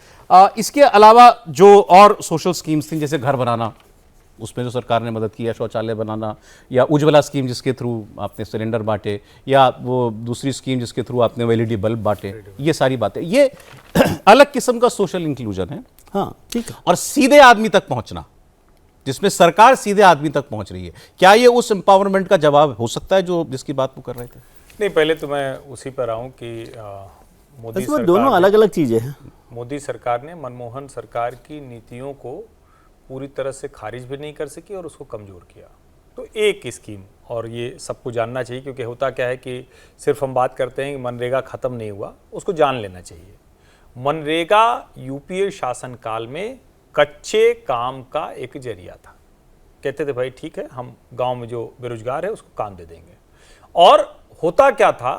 इसके अलावा जो और सोशल स्कीम्स थी जैसे घर बनाना, उसमें जो सरकार ने मदद की, या शौचालय बनाना, या उज्ज्वला स्कीम जिसके थ्रू आपने सिलेंडर बांटे, या वो दूसरी स्कीम जिसके थ्रू आपने एलईडी बल्ब बांटे, ये सारी बातें, ये अलग किस्म का सोशल इंक्लूजन है। हाँ ठीक है। और सीधे आदमी तक पहुंचना, जिसमें सरकार सीधे आदमी तक पहुंच रही है, क्या ये उस एम्पावरमेंट का जवाब हो सकता है जो जिसकी बात वो कर रहे थे? नहीं, पहले तो मैं उसी पर आऊं कि मोदी इसमें सरकार दोनों अलग अलग चीजें हैं। मोदी सरकार ने मनमोहन सरकार की नीतियों को पूरी तरह से खारिज भी नहीं कर सकी और उसको कमज़ोर किया। तो एक स्कीम, और ये सबको जानना चाहिए, क्योंकि होता क्या है कि सिर्फ हम बात करते हैं कि मनरेगा ख़त्म नहीं हुआ, उसको जान लेना चाहिए। मनरेगा यूपीए शासनकाल में कच्चे काम का एक जरिया था। कहते थे भाई ठीक है, हम गांव में जो बेरोजगार है उसको काम दे देंगे। और होता क्या था,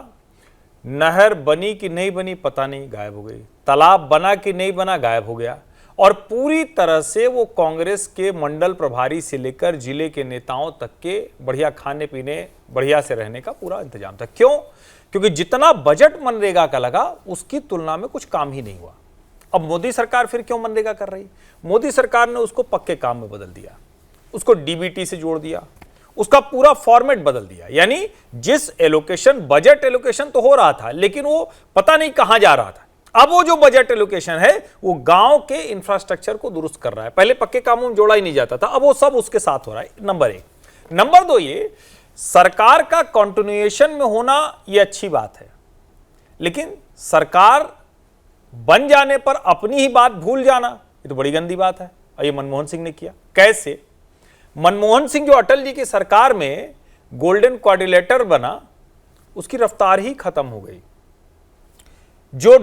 नहर बनी कि नहीं बनी पता नहीं, गायब हो गई। तालाब बना कि नहीं बना, गायब हो गया। और पूरी तरह से वो कांग्रेस के मंडल प्रभारी से लेकर जिले के नेताओं तक के बढ़िया खाने पीने, बढ़िया से रहने का पूरा इंतजाम था। क्यों? क्योंकि जितना बजट मनरेगा का लगा उसकी तुलना में कुछ काम ही नहीं हुआ। अब मोदी सरकार फिर क्यों मनरेगा कर रही? मोदी सरकार ने उसको पक्के काम में बदल दिया, उसको डीबीटी से जोड़ दिया, उसका पूरा फॉर्मेट बदल दिया। यानी जिस एलोकेशन, बजट एलोकेशन तो हो रहा था लेकिन वो पता नहीं कहां जा रहा था। अब वो जो बजट एलोकेशन है वो गांव के इंफ्रास्ट्रक्चर को दुरुस्त कर रहा है। पहले पक्के कामों में जोड़ा ही नहीं जाता था, अब वो सब उसके साथ हो रहा है। नंबर एक। नंबर दो, ये सरकार का कंटिन्यूएशन में होना ये अच्छी बात है, लेकिन सरकार बन जाने पर अपनी ही बात भूल जाना ये तो बड़ी गंदी बात है। और ये मनमोहन सिंह ने किया। कैसे? मनमोहन सिंह जो अटल जी की सरकार में गोल्डन क्वाड्रिलेटर बना, उसकी रफ्तार ही खत्म हो गई। जो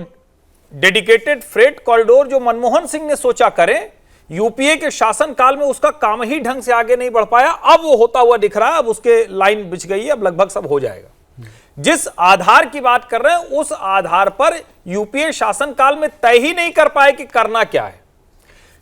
डेडिकेटेड फ्रेट कॉरिडोर जो मनमोहन सिंह ने सोचा करें, यूपीए के शासनकाल में उसका काम ही ढंग से आगे नहीं बढ़ पाया। अब वो होता हुआ दिख रहा है, अब उसके लाइन बिछ गई है, अब लगभग सब हो जाएगा। जिस आधार की बात कर रहे हैं उस आधार पर यूपीए शासनकाल में तय ही नहीं कर पाए कि करना क्या है।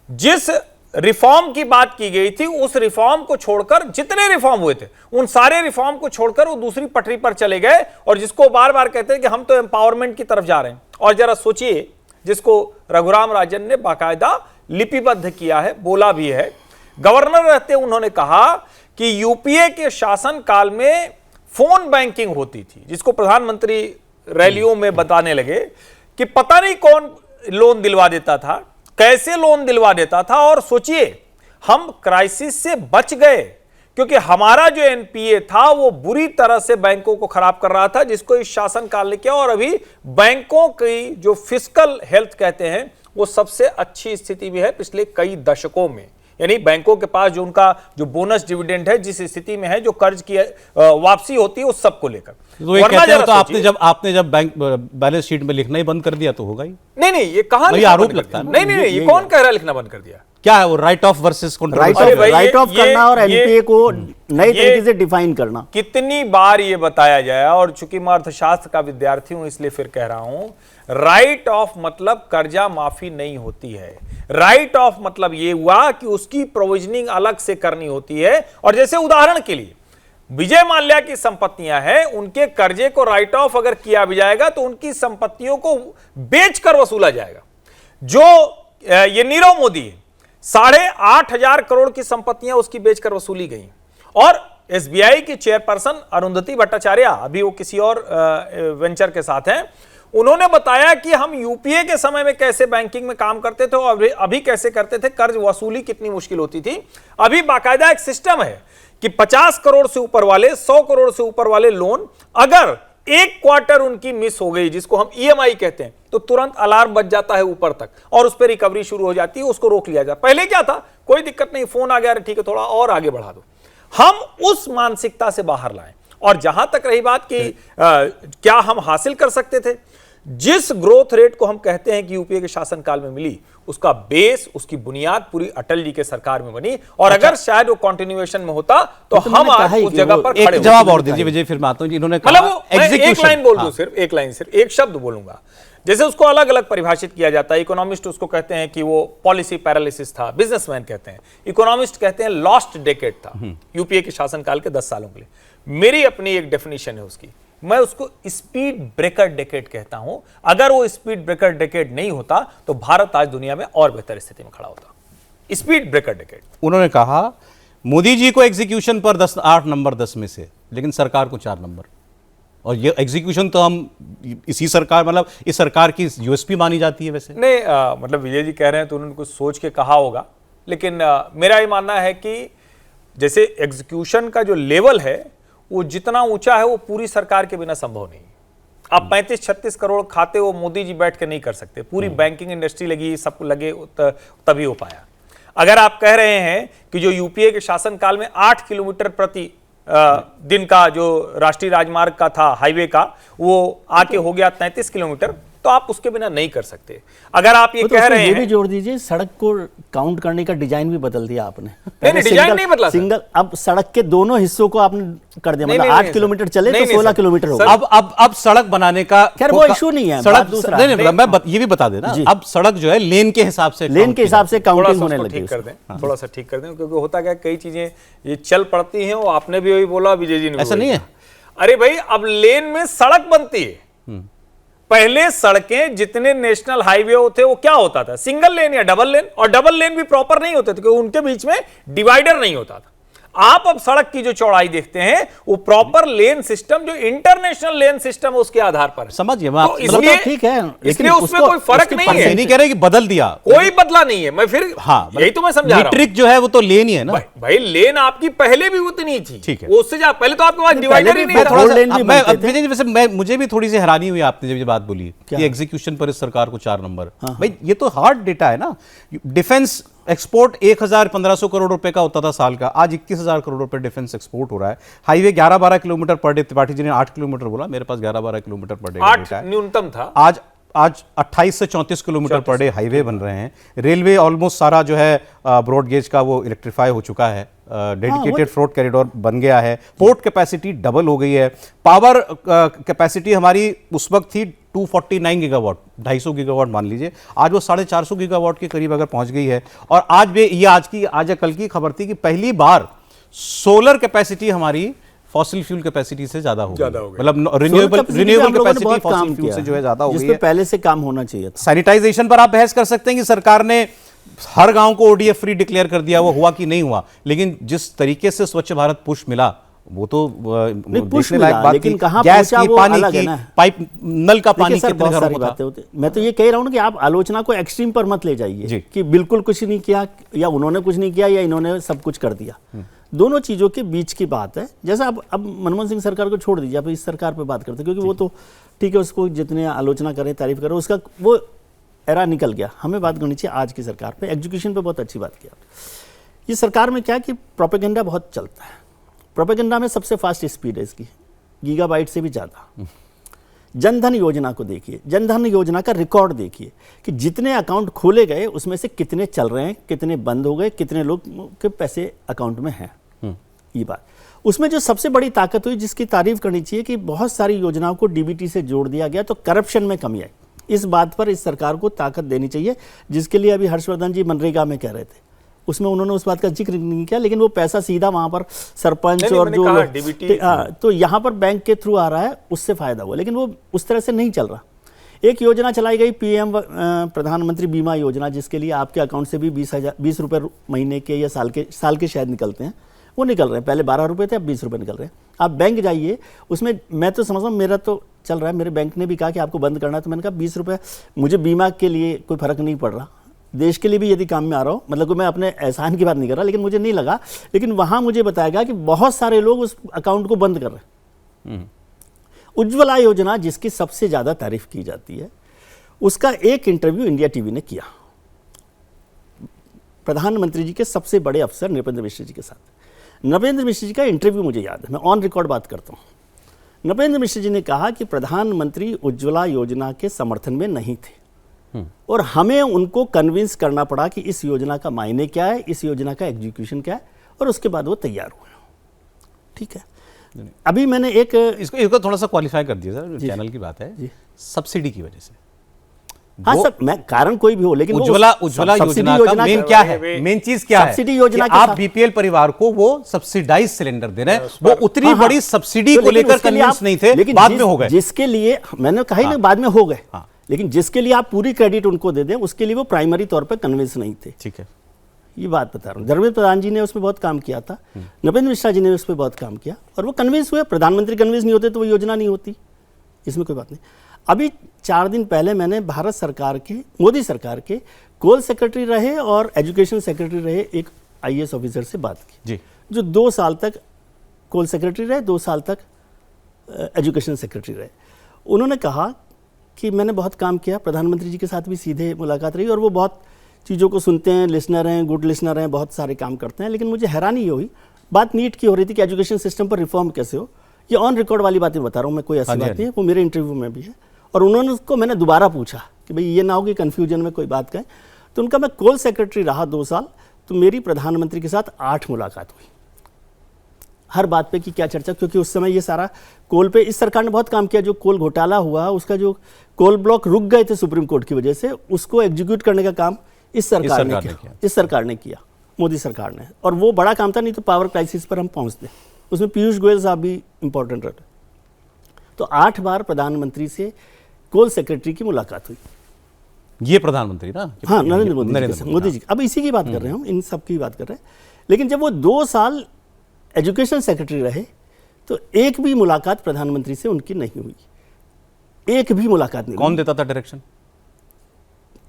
जिस रिफॉर्म की बात की गई थी उस रिफॉर्म को छोड़कर, जितने रिफॉर्म हुए थे उन सारे रिफॉर्म को छोड़कर वो दूसरी पटरी पर चले गए, और जिसको बार बार कहते हैं कि हम तो एम्पावरमेंट की तरफ जा रहे हैं। और जरा सोचिए, जिसको रघुराम राजन ने बाकायदा लिपिबद्ध किया है, बोला भी है, गवर्नर रहते उन्होंने कहा कि यूपीए के शासन काल में फोन बैंकिंग होती थी, जिसको प्रधानमंत्री रैलियों में बताने लगे कि पता नहीं कौन लोन दिलवा देता था, कैसे लोन दिलवा देता था। और सोचिए, हम क्राइसिस से बच गए क्योंकि हमारा जो एनपीए था वो बुरी तरह से बैंकों को खराब कर रहा था, जिसको इस शासनकाल ने किया। और अभी बैंकों की जो फिस्कल हेल्थ कहते हैं वो सबसे अच्छी स्थिति में है पिछले कई दशकों में। यानी बैंकों के पास जो उनका जो बोनस डिविडेंड है, जिस स्थिति में है, जो कर्ज की वापसी होती है उस सब को लेकर। तो ये कहते हैं, तो आपने जब बैंक बैलेंस शीट में लिखना ही बंद कर दिया तो होगा ही नहीं, ये कहां आरोप लगता है। नहीं, ये कौन कह रहा है लिखना बंद कर दिया? क्या है वो right of versus right of करना और एनपीए को नए तरीके से डिफाइन करना। कितनी बार ये बताया जाए, और चूंकि मैं अर्थशास्त्र का विद्यार्थी हूं इसलिए फिर कह रहा हूं, राइट ऑफ मतलब कर्जा माफी नहीं होती है। राइट ऑफ मतलब ये हुआ कि उसकी प्रोविजनिंग अलग से करनी होती है। और जैसे उदाहरण के लिए विजय माल्या की संपत्तियां हैं, उनके कर्जे को राइट ऑफ अगर किया भी जाएगा तो उनकी संपत्तियों को बेचकर वसूला जाएगा। जो ये नीरव मोदी है, 8,500 करोड़ की संपत्तियां उसकी बेचकर वसूली गई। और एसबीआई की चेयरपर्सन अरुंधति भट्टाचार्य, अभी वो किसी और वेंचर के साथ हैं, उन्होंने बताया कि हम यूपीए के समय में कैसे बैंकिंग में काम करते थे और अभी कैसे करते थे, कर्ज वसूली कितनी मुश्किल होती थी। अभी बाकायदा एक सिस्टम है कि 50 करोड़ से ऊपर वाले, 100 करोड़ से ऊपर वाले लोन अगर एक क्वार्टर उनकी मिस हो गई, जिसको हम ईएमआई कहते हैं, तो तुरंत अलार्म बज जाता है ऊपर तक और उस पर रिकवरी शुरू हो जाती है, उसको रोक लिया जाता। पहले क्या था, कोई दिक्कत नहीं, फोन आ गया, ठीक है थोड़ा और आगे बढ़ा दो। हम उस मानसिकता से बाहर लाएं। और जहां तक रही बात कि क्या हम हासिल कर सकते थे, जिस ग्रोथ रेट को हम कहते हैं कि यूपीए के शासनकाल में मिली, उसका बेस, उसकी बुनियाद पूरी अटल जी के सरकार में बनी। और अगर शायद वो कंटिन्यूएशन में होता तो हम आज उस जगह पर खड़े। एक जवाब और दीजिए विजय, फिर मैं आता हूं। इन्होंने कहा एक लाइन बोल दूं, सिर्फ एक लाइन, सिर्फ एक शब्द बोलूंगा। जैसे उसको अलग अलग परिभाषित किया जाता है। इकोनॉमिस्ट उसको कहते हैं कि वो पॉलिसी पैरालिसिस था, बिजनेसमैन कहते हैं, इकोनॉमिस्ट कहते हैं लॉस्ट डेकेड था यूपीए के शासनकाल के 10 सालों के लिए। मेरी अपनी एक डेफिनेशन है उसकी, मैं उसको स्पीड ब्रेकर डेकेड कहता हूं। अगर वो स्पीड ब्रेकर डेकेड नहीं होता तो भारत आज दुनिया में और बेहतर स्थिति में खड़ा होता। Speed breaker decade. उन्होंने कहा मोदी जी को एग्जीक्यूशन पर 8 नंबर 10 में से, लेकिन सरकार को 4 नंबर। और ये एग्जीक्यूशन तो हम इसी सरकार, मतलब इस सरकार की यूएसपी मानी जाती है वैसे। नहीं मतलब विजय जी कह रहे हैं तो उन्होंने कुछ सोच के कहा होगा, लेकिन मेरा ये मानना है कि जैसे एग्जीक्यूशन का जो लेवल है वो जितना ऊंचा है वो पूरी सरकार के बिना संभव नहीं। आप 35-36 करोड़ खाते वो मोदी जी बैठ के नहीं कर सकते, पूरी बैंकिंग इंडस्ट्री लगी, सब लगे तभी हो पाया। अगर आप कह रहे हैं कि जो यूपीए के शासनकाल में 8 किलोमीटर प्रति दिन का जो राष्ट्रीय राजमार्ग का था, हाईवे का, वो आके हो गया 33 किलोमीटर, तो आप उसके बिना नहीं कर सकते। अगर आप ये कह रहे हैं, ये भी जोड़ दीजिए, सड़क को काउंट करने का डिजाइन भी बदल दिया आपने। नहीं, डिजाइन नहीं बदला, सिंगल, अब सड़क के दोनों हिस्सों को आपने कर दिया, मतलब 8 किलोमीटर चले तो 16 किलोमीटर होगा। अब सड़क बनाने का खैर वो इशू नहीं है, सड़क दूसरा नहीं, मैं ये भी बता देना, अब सड़क जो है लेन के हिसाब से काउंटिंग होने लगी। ठीक कर दें, थोड़ा सा ठीक कर दें, क्योंकि होता क्या कई चीजें ये चल पड़ती हैं। वो आपने भी वही बोला, विजय जी ने ऐसा नहीं है। अरे भाई अब लेन में सड़क बनती है। पहले सड़कें जितने नेशनल हाईवे होते वो क्या होता था, सिंगल लेन या डबल लेन, और डबल लेन भी प्रॉपर नहीं होते थे क्योंकि उनके बीच में डिवाइडर नहीं होता था। आप अब सड़क की जो चौड़ाई देखते हैं वो प्रॉपर लेन सिस्टम, जो इंटरनेशनल लेन सिस्टम है उसके आधार पर। समझिए, तो इसलिए ठीक है, इसलिए उसमें कोई फर्क नहीं है। नहीं कह रहे कि बदल दिया, कोई बदला नहीं है। मैं फिर यही तो मैं समझा रहा हूं। ट्रिक जो है वो तो लेन ही है ना भाई लेन आपकी पहले भी उतनी थी, ठीक है, उससे पहले तो आपके पास डिवाइडर ही नहीं था। वैसे मुझे भी थोड़ी सी हैरानी हुई आपने जब ये बात बोली कि एग्जीक्यूशन पर इस सरकार को 4 नंबर। भाई ये तो हार्ड डेटा है ना। डिफेंस एक्सपोर्ट 1,000-1,500 करोड़ रुपए का होता था साल का, आज 21,000 करोड़ रुपए डिफेंस एक्सपोर्ट हो रहा है। Highway 11-12 kilometre per day, Tripathi ji ने 8 किलोमीटर बोला, मेरे पास 11-12 किलोमीटर पर डे 8 न्यूनतम था। आज 28 से 34 किलोमीटर पर डे हाईवे बन रहे हैं। रेलवे ऑलमोस्ट सारा जो है ब्रॉड गेज का वो इलेक्ट्रीफाई हो चुका है, डेडिकेटेड फ्रोट कॉरिडोर बन गया है, पोर्ट कैपेसिटी डबल हो गई है, पावर कैपेसिटी हमारी उस वक्त थी 249 गीगावाट, 250 गीगावाट मान लीजिए, आज वो 450 गीगावाट के करीब अगर पहुंच गई है। और आज भी ये आज कल की खबर थी कि पहली बार सोलर कैपेसिटी हमारी फॉसिल फ्यूल कैपेसिटी से ज्यादा हो गई, मतलब रिन्यूएबल कैपेसिटी फॉसिल फ्यूल से जो है ज्यादा हो गई है, पहले से काम होना चाहिए था। सैनिटाइजेशन पर आप बहस कर सकते हैं कि सरकार ने हर गांव को ओडीएफ फ्री डिक्लेयर कर दिया, वो हुआ कि नहीं हुआ, लेकिन जिस तरीके से स्वच्छ भारत पुश मिला वो तो देखने लायक बात थी। गैस की, पानी की, पाइप नल का पानी कितने घरों में था। मैं तो ये कह रहा हूं कि आप आलोचना को एक्सट्रीम पर मत ले जाइए कि बिल्कुल कुछ नहीं किया, या उन्होंने कुछ नहीं किया, या इन्होंने सब कुछ कर दिया। दोनों चीजों के बीच की बात है। जैसा अब मनमोहन सिंह सरकार को छोड़ दीजिए, आप इस सरकार पे बात करते हैं, क्योंकि वो तो ठीक है, उसको जितने आलोचना करें, तारीफ करें, उसका वो एरा निकल गया। हमें बात करनी चाहिए आज की सरकार पे। एजुकेशन पे बहुत अच्छी बात किया। ये सरकार में क्या कि प्रोपेगेंडा बहुत चलता है। प्रोपेगेंडा में सबसे फास्ट स्पीड है इसकी, गीगाबाइट से भी ज़्यादा। जनधन योजना को देखिए, जनधन योजना का रिकॉर्ड देखिए कि जितने अकाउंट खोले गए उसमें से कितने चल रहे हैं, कितने बंद हो गए, कितने लोग के पैसे अकाउंट में हैं। ये बात उसमें जो सबसे बड़ी ताकत हुई, जिसकी तारीफ करनी चाहिए, कि बहुत सारी योजनाओं को डीबीटी से जोड़ दिया गया, तो करप्शन में कमी आई। इस बात पर इस सरकार को ताकत देनी चाहिए, जिसके लिए अभी हर्षवर्धन जी मनरेगा में कह रहे थे, उसमें उन्होंने उस बात का जिक्र नहीं किया, लेकिन वो पैसा सीधा वहां पर सरपंच और जो तो यहाँ पर बैंक के थ्रू आ रहा है, उससे फायदा हुआ, लेकिन वो उस तरह से नहीं चल रहा। एक योजना चलाई गई पीएम प्रधानमंत्री बीमा योजना, जिसके लिए आपके अकाउंट से भी 20 रुपये महीने के या साल के शायद निकलते हैं, वो निकल रहे हैं। पहले 12 रुपये थे, अब 20 रुपये निकल रहे हैं। आप बैंक जाइए, उसमें मैं तो समझ रहा हूँ, मेरा तो चल रहा है, मेरे बैंक ने भी कहा कि आपको बंद करना है, तो मैंने कहा 20 रुपये, मुझे बीमा के लिए कोई फर्क नहीं पड़ रहा, देश के लिए भी यदि काम में आ रहा हूँ, मतलब कि मैं अपने एहसान की बात नहीं कर रहा, लेकिन मुझे नहीं लगा। लेकिन वहाँ मुझे बताया गया कि बहुत सारे लोग उस अकाउंट को बंद कर रहे हैं। उज्ज्वला योजना, जिसकी सबसे ज़्यादा तारीफ की जाती है, उसका एक इंटरव्यू इंडिया टीवी ने किया प्रधानमंत्री जी के सबसे बड़े अफसर नृपेंद्र मिश्र जी के साथ। नृपेंद्र मिश्र जी का इंटरव्यू मुझे याद है, मैं ऑन रिकॉर्ड बात करता हूँ। नृपेंद्र मिश्र जी ने कहा कि प्रधानमंत्री उज्ज्वला योजना के समर्थन में नहीं थे, और हमें उनको कन्विंस करना पड़ा कि इस योजना का मायने क्या है, इस योजना का एग्जीक्यूशन क्या है, और उसके बाद वो तैयार हुए। ठीक है, अभी मैंने इसको थोड़ा सा क्वालिफाई कर दिया सर, चैनल की बात है, सब्सिडी की वजह से हाँ वो सब मैं कारण कोई भी हो, लेकिन वो उज्ज्वला योजना का मेन क्या है, मेन चीज क्या है सब्सिडी योजना कि के आप साथ- बीपीएल परिवार को वो सब्सिडाइज सिलेंडर दे रहे हैं, वो उतनी हाँ, हाँ। बड़ी सब्सिडी तो को लेकिन लेकर उसके लिए कन्विंस आप- नहीं थे, लेकिन बाद में हो गए। जिसके लिए मैंने कहा ही ना, बाद में हो गए, हाँ। लेकिन जिसके लिए आप पूरी क्रेडिट उनको दे दें, उसके लिए वो प्राइमरी तौर पर कन्विंस नहीं थे। ठीक है, ये बात बता रहा हूँ। धर्मेंद्र प्रधान जी ने उसमें बहुत काम किया था, नरेंद्र मिश्रा जी ने उस पर बहुत काम किया और वो कन्विंस हुए। प्रधानमंत्री कन्विंस नहीं होते तो वो योजना नहीं होती, इसमें कोई बात नहीं। अभी 4 दिन पहले मैंने भारत सरकार के, मोदी सरकार के कोल सेक्रेटरी रहे और एजुकेशन सेक्रेटरी रहे एक आईएएस ऑफिसर से बात की, जी, जो 2 साल तक कोल सेक्रेटरी रहे, 2 साल तक एजुकेशन सेक्रेटरी रहे। उन्होंने कहा कि मैंने बहुत काम किया, प्रधानमंत्री जी के साथ भी सीधे मुलाकात रही और वो बहुत चीज़ों को सुनते हैं, लिसनर हैं, गुड लिसनर हैं, बहुत सारे काम करते हैं। लेकिन मुझे हैरानी ये हुई, बात नीट की हो रही थी कि एजुकेशन सिस्टम पर रिफॉर्म कैसे हो। ये ऑन रिकॉर्ड वाली बातें बता रहा हूँ मैं, कोई ऐसी बात नहीं है, वो मेरे इंटरव्यू में भी है। और उन्होंने उसको, मैंने दोबारा पूछा कि भाई ये ना हो कि कन्फ्यूजन में कोई बात कहें, तो उनका मैं कोल सेक्रेटरी रहा 2 साल, तो मेरी प्रधानमंत्री के साथ 8 मुलाकात हुई, हर बात पे की क्या चर्चा, क्योंकि उस समय ये सारा कोल पे इस सरकार ने बहुत काम किया। जो कोल घोटाला हुआ, उसका जो कोल ब्लॉक रुक गए थे सुप्रीम कोर्ट की वजह से, उसको एग्जीक्यूट करने का काम इस सरकार ने किया, इस सरकार ने किया, मोदी सरकार ने। और वो बड़ा काम था, नहीं तो पावर क्राइसिस पर हम पहुंचते। उसमें पीयूष गोयल साहब भी इंपॉर्टेंट रहे। तो 8 बार प्रधानमंत्री से कोल सेक्रेटरी की मुलाकात हुई। ये प्रधानमंत्री ना, हाँ, नरेंद्र मोदी जी। अब इसी की बात कर रहे हैं हम, इन सब की बात कर रहे हैं। लेकिन जब वो 2 साल एजुकेशन सेक्रेटरी रहे, तो एक भी मुलाकात प्रधानमंत्री से उनकी नहीं हुई, एक भी मुलाकात नहीं। कौन देता था डायरेक्शन?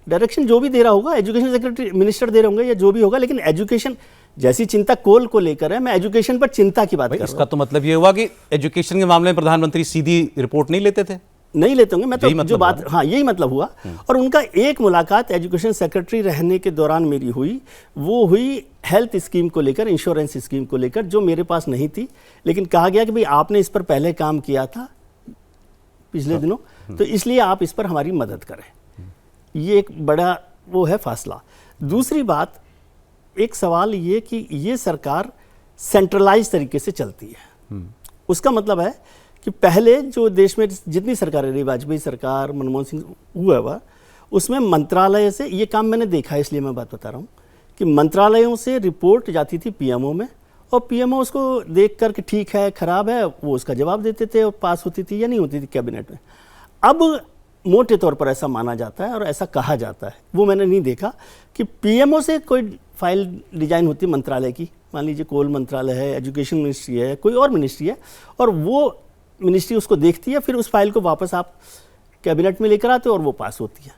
डायरेक्शन जो भी दे रहा होगा, एजुकेशन सेक्रेटरी, मिनिस्टर दे रहे होंगे या जो भी होगा। लेकिन एजुकेशन जैसी चिंता कोल को लेकर है, मैं एजुकेशन पर चिंता की बात कर रहा हूं। इसका तो मतलब ये हुआ कि एजुकेशन के मामले में प्रधानमंत्री सीधी रिपोर्ट नहीं लेते थे, नहीं लेते होंगे। मैं तो मतलब जो बात, हाँ यही मतलब हुआ। और उनका एक मुलाकात एजुकेशन सेक्रेटरी रहने के दौरान मेरी हुई, वो हुई हेल्थ स्कीम को लेकर, इंश्योरेंस स्कीम को लेकर, जो मेरे पास नहीं थी। लेकिन कहा गया कि भाई आपने इस पर पहले काम किया था पिछले दिनों, तो इसलिए आप इस पर हमारी मदद करें। ये एक बड़ा वो है फासला। दूसरी बात, एक सवाल ये कि ये सरकार सेंट्रलाइज तरीके से चलती है। उसका मतलब है कि पहले जो देश में जितनी सरकारें रही, वाजपेयी सरकार, मनमोहन सिंह हुआ, उसमें मंत्रालय से ये काम मैंने देखा है, इसलिए मैं बात बता रहा हूँ कि मंत्रालयों से रिपोर्ट जाती थी पीएमओ में, और पीएमओ उसको देख कर के ठीक है, खराब है, वो उसका जवाब देते थे और पास होती थी या नहीं होती थी कैबिनेट में। अब मोटे तौर पर ऐसा माना जाता है और ऐसा कहा जाता है, वो मैंने नहीं देखा कि पीएमओ से कोई फाइल डिजाइन होती मंत्रालय की। मान लीजिए कोल मंत्रालय है, एजुकेशन मिनिस्ट्री है, कोई और मिनिस्ट्री है, और वो मिनिस्ट्री उसको देखती है, फिर उस फाइल को वापस आप कैबिनेट में लेकर आते हो और वो पास होती है।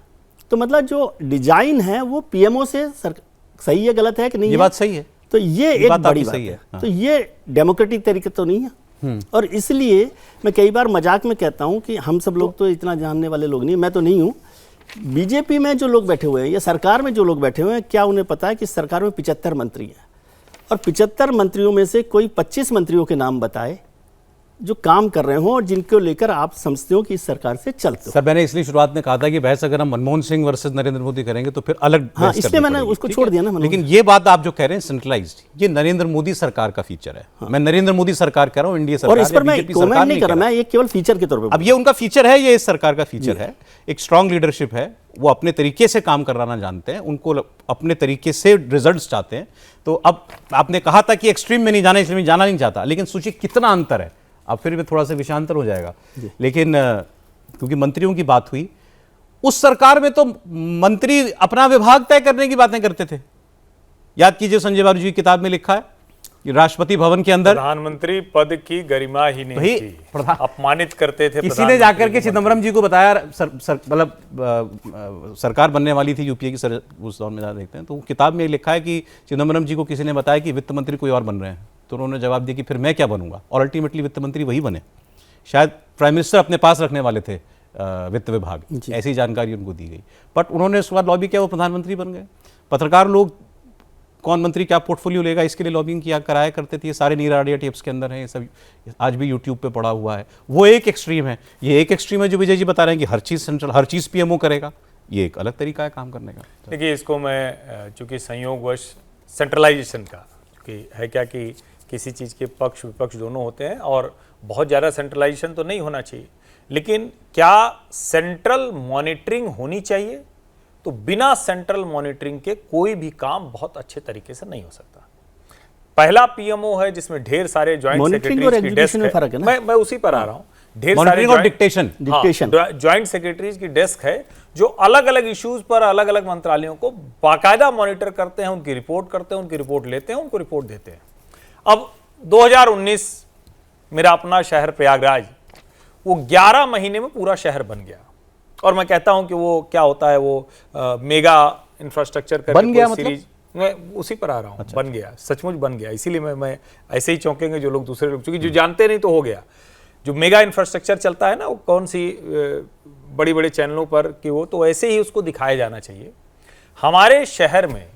तो मतलब जो डिजाइन है वो पीएमओ से सही है, गलत है कि नहीं? ये बात सही है। तो ये एक बड़ी बात है। हाँ। तो ये डेमोक्रेटिक तरीके तो नहीं है। और इसलिए मैं कई बार मजाक में कहता हूं कि हम सब लोग तो इतना जानने वाले लोग नहीं, मैं तो नहीं हूं। बीजेपी में जो लोग बैठे हुए हैं या सरकार में जो लोग बैठे हुए हैं, क्या उन्हें पता है कि सरकार में 75 मंत्री हैं, और 75 मंत्रियों में से कोई 25 मंत्रियों के नाम बताए जो काम कर रहे हो और जिनको लेकर आप समझते हो कि इस सरकार से चलते हो। सर, मैंने इसलिए शुरुआत में कहा था कि बहस अगर हम मनमोहन सिंह वर्सेस नरेंद्र मोदी करेंगे तो फिर अलग हाँ, बहस इसलिए करनी मैंने पड़ेगी, उसको ठीक छोड़ है? दिया ना। लेकिन ये बात आप जो कह रहे हैं सेंट्रलाइज्ड, ये नरेंद्र मोदी सरकार का फीचर है। मैं नरेंद्र मोदी सरकार कह रहा हूँ, इंडिया सरकार, और इस पर मैं बीजेपी कमेंट सरकार नहीं कर रहा, मैं ये केवल फीचर के तौर पे। अब ये उनका फीचर है, ये इस सरकार का फीचर है। एक स्ट्रांग लीडरशिप है, वो अपने तरीके से काम कराना जानते हैं, उनको अपने तरीके से रिजल्ट्स चाहते हैं। तो अब आपने कहा था कि एक्सट्रीम में नहीं जाना, इसलिए मैं जाना नहीं चाहता, लेकिन सोचिए कितना अंतर है। अब फिर भी थोड़ा सा विषयांतर हो जाएगा, लेकिन क्योंकि मंत्रियों की बात हुई, उस सरकार में तो मंत्री अपना विभाग तय करने की बातें करते थे। याद कीजिए, संजय बाबू जी की किताब में लिखा है कि राष्ट्रपति भवन के अंदर प्रधानमंत्री पद की गरिमा ही नहीं थी, अपमानित करते थे। किसी ने जाकर के चिदम्बरम जी को बताया, मतलब सरकार बनने वाली थी यूपीए की, उस दौर में ज़्यादा देखते हैं, तो किताब में लिखा है कि चिदम्बरम जी को किसी ने बताया कि वित्त मंत्री कोई और बन रहे हैं, तो उन्होंने जवाब दिया कि फिर मैं क्या बनूंगा, और अल्टीमेटली वित्त मंत्री वही बने। शायद प्राइम मिनिस्टर अपने पास रखने वाले थे वित्त विभाग, ऐसी जानकारी उनको दी गई, बट उन्होंने उसके बाद लॉबी किया, वो प्रधानमंत्री बन गए। पत्रकार लोग कौन मंत्री क्या पोर्टफोलियो लेगा, इसके लिए लॉबिंग किया कराया करते थे। ये सारे नीरा आडिया टिप्स के अंदर हैं, ये सब आज भी यूट्यूब पे पड़ा हुआ है। वो एक एक्सट्रीम है, ये एक एक्सट्रीम है जो विजय जी बता रहे हैं कि हर चीज़ सेंट्रल, हर चीज़ पीएमओ करेगा। ये एक अलग तरीका है काम करने का। देखिए, इसको मैं चूंकि संयोगवश सेंट्रलाइजेशन का, क्योंकि है क्या कि किसी चीज़ के पक्ष विपक्ष दोनों होते हैं, और बहुत ज़्यादा सेंट्रलाइजेशन तो नहीं होना चाहिए, लेकिन क्या सेंट्रल मॉनिटरिंग होनी चाहिए? तो बिना सेंट्रल मॉनिटरिंग के कोई भी काम बहुत अच्छे तरीके से नहीं हो सकता। पहला पीएमओ है जिसमें ढेर सारे ज्वाइंट सेक्रेटरीज की डेस्क है, मैं उसी पर आ रहा हूं, ढेर सारे और डिक्टेशन ज्वाइंट सेक्रेटरीज की डेस्क है जो अलग अलग इश्यूज पर अलग अलग मंत्रालयों को बाकायदा मॉनिटर करते हैं, उनकी रिपोर्ट करते हैं, उनकी रिपोर्ट लेते हैं, उनको रिपोर्ट देते हैं। अब 2019 मेरा अपना शहर प्रयागराज, वो 11 महीने में पूरा शहर बन गया। और मैं कहता हूं कि वो क्या होता है, वो मेगा इंफ्रास्ट्रक्चर का बन गया, मतलब मैं उसी पर आ रहा हूं। बन गया, सचमुच बन गया। इसीलिए मैं ऐसे ही चौंकेंगे जो लोग दूसरे लोग, क्योंकि जो जानते नहीं तो हो गया। जो मेगा इंफ्रास्ट्रक्चर चलता है ना, वो कौन सी बड़ी बड़े चैनलों पर कि वो तो ऐसे ही उसको दिखाया जाना चाहिए। हमारे शहर में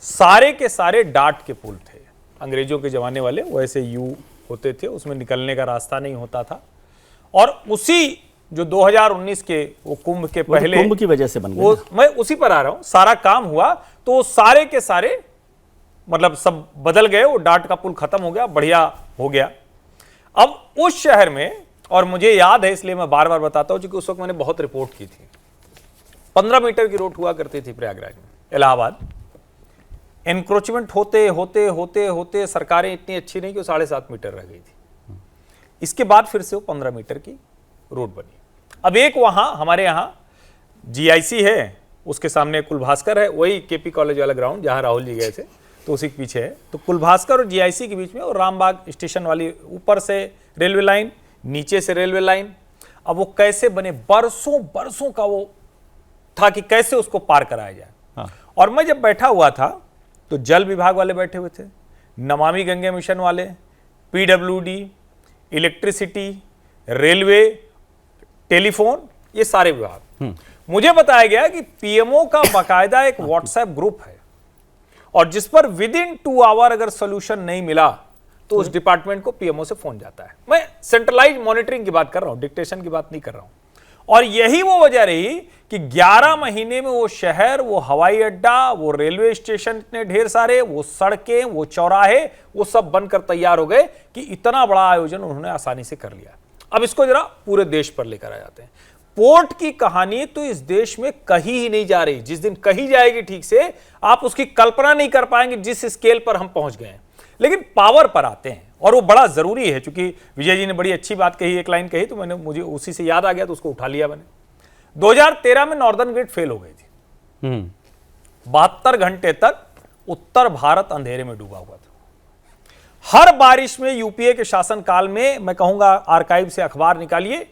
सारे के सारे डाट के पुल थे, अंग्रेजों के जमाने वाले, वो ऐसे यू होते थे, उसमें निकलने का रास्ता नहीं होता था। और उसी जो 2019 के वो कुंभ के पहले, कुंभ की वजह से बन गया, वो मैं उसी पर आ रहा हूं, सारा काम हुआ तो सारे के सारे मतलब सब बदल गए, वो डाट का पुल खत्म हो गया, बढ़िया हो गया। अब उस शहर में, और मुझे याद है इसलिए मैं बार बार बताता हूं क्योंकि उस वक्त मैंने बहुत रिपोर्ट की थी, 15 मीटर की रोड हुआ करती थी प्रयागराज में, इलाहाबाद। एनक्रोचमेंट होते होते होते होते सरकारें इतनी अच्छी नहीं कि वो 7.5 मीटर रह गई थी। इसके बाद फिर से वो 15 मीटर की रोड बनी। अब एक वहां हमारे यहां जीआईसी है, उसके सामने कुलभास्कर है, वही केपी कॉलेज वाला ग्राउंड जहां राहुल जी गए थे, तो उसी के पीछे है। तो कुलभास्कर और जीआईसी के बीच में वो रामबाग स्टेशन वाली, ऊपर से रेलवे लाइन, नीचे से रेलवे लाइन। अब वो कैसे बने, बरसों बरसों का वो था कि कैसे उसको पार कराया जाए। हाँ। और मैं जब बैठा हुआ था तो जल विभाग वाले बैठे हुए थे, नमामि गंगे मिशन वाले, पीडब्ल्यूडी, इलेक्ट्रिसिटी, रेलवे, टेलीफोन, ये सारे विभाग। मुझे बताया गया कि पीएमओ का बाकायदा एक व्हाट्सएप ग्रुप है, और जिस पर विद इन 2 आवर अगर सोल्यूशन नहीं मिला तो उस डिपार्टमेंट को पीएमओ से फोन जाता है। मैं सेंट्रलाइज मॉनिटरिंग की बात कर रहा हूं, डिक्टेशन की बात नहीं कर रहा हूं। और यही वो वजह रही कि 11 महीने में वो शहर, वो हवाई अड्डा, वो रेलवे स्टेशन इतने ढेर सारे, वो सड़कें, वो चौराहे, वो सब बनकर तैयार हो गए कि इतना बड़ा आयोजन उन्होंने आसानी से कर लिया। अब इसको जरा पूरे देश पर लेकर आ जाते हैं। पोर्ट की कहानी तो इस देश में कहीं ही नहीं जा रही। जिस दिन कही जाएगी ठीक से, आप उसकी कल्पना नहीं कर पाएंगे जिस स्केल पर हम पहुंच गए हैं। लेकिन पावर पर आते हैं, और वो बड़ा जरूरी है, क्योंकि विजय जी ने बड़ी अच्छी बात कही, एक लाइन कही, तो मुझे उसी से याद आ गया तो उसको उठा लिया मैंने। 2013 में नॉर्दर्न ग्रिड फेल हो गई थी। 72 घंटे तक उत्तर भारत अंधेरे में डूबा हुआ था। हर बारिश में यूपीए के शासनकाल में, मैं कहूंगा आर्काइव से अखबार निकालिए,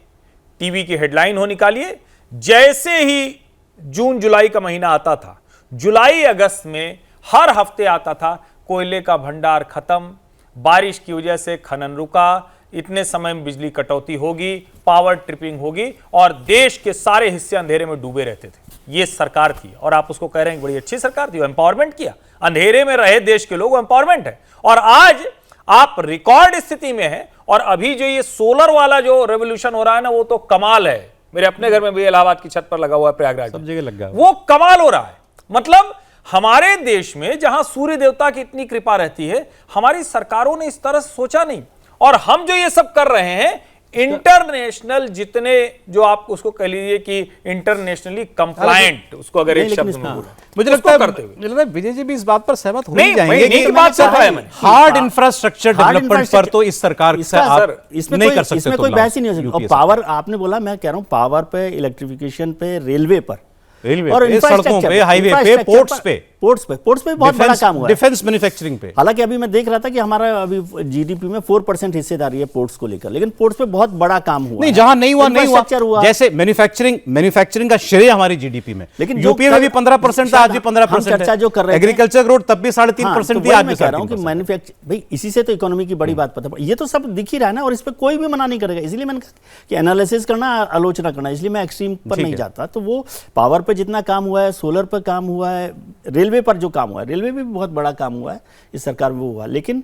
टीवी की हेडलाइन हो निकालिए, जैसे ही जून जुलाई का महीना आता था, जुलाई अगस्त में हर हफ्ते आता था, कोयले का भंडार खत्म, बारिश की वजह से खनन रुका, इतने समय में बिजली कटौती होगी, पावर ट्रिपिंग होगी, और देश के सारे हिस्से अंधेरे में डूबे रहते थे। ये सरकार थी, और आप उसको कह रहे हैं बड़ी अच्छी सरकार थी, वो एम्पावरमेंट किया, अंधेरे में रहे देश के लोग, एम्पावरमेंट है। और आज आप रिकॉर्ड स्थिति में है। और अभी जो ये सोलर वाला जो रेवोल्यूशन हो रहा है ना, वो तो कमाल है। मेरे अपने घर में भी इलाहाबाद की छत पर लगा हुआ है, प्रयागराज सब जगह लग गया, वो कमाल हो रहा है। मतलब हमारे देश में जहां सूर्य देवता की इतनी कृपा रहती है, हमारी सरकारों ने इस तरह सोचा नहीं। और हम जो ये सब कर रहे हैं, इंटरनेशनल जितने, जो आप उसको कह लीजिए कि इंटरनेशनली कंप्लायंट, उसको अगर एक शब्द में बोले, मुझे लगता है विजय जी भी इस बात पर सहमत हो नहीं जाएंगे कि बात कर रहा है हार्ड इंफ्रास्ट्रक्चर डेवलपमेंट पर तो इस सरकार से आप नहीं कर सकते। इसमें कोई बहस ही नहीं हो सकती। और पावर, आपने बोला, मैं कह रहा हूं पावर पे, इलेक्ट्रिफिकेशन पे, रेलवे पर, और सड़कों पे, हाईवे पे, पोर्ट्स पे बहुत बड़ा काम हुआ है। डिफेंस मैन्युफैक्चरिंग पे, हालांकि अभी मैं देख रहा था कि हमारा अभी जीडीपी में 4% हिस्सेदारी है पोर्ट्स को लेकर, लेकिन पोर्ट्स पे बहुत बड़ा काम हुआ। नहीं, जहां नहीं हुआ, जैसे मैन्युफैक्चरिंग का श्रेय हमारी जीडीपी में, लेकिन यूपी में भी 15% था, आज भी 15% चर्चा जो कर रहे हैं, एग्रीकल्चर ग्रोथ तब भी 3.5% थी, आज भी कह रहा हूं कि मैन्युफैक्चरिंग, भाई इसी से तो इकोनॉमी की बड़ी बात पता, ये तो सब दिख ही रहा है ना, और इस पर कोई भी मना नहीं करेगा। इसलिए मैंने कहा कि एनालिसिस करना, आलोचना करना, इसलिए मैं एक्सट्रीम पर नहीं जाता। तो वो पावर पे जितना काम हुआ है, सोलर पर काम हुआ है, रेलवे पर जो काम हुआ है, रेलवे में भी बहुत बड़ा काम हुआ है इस सरकार में, वो हुआ। लेकिन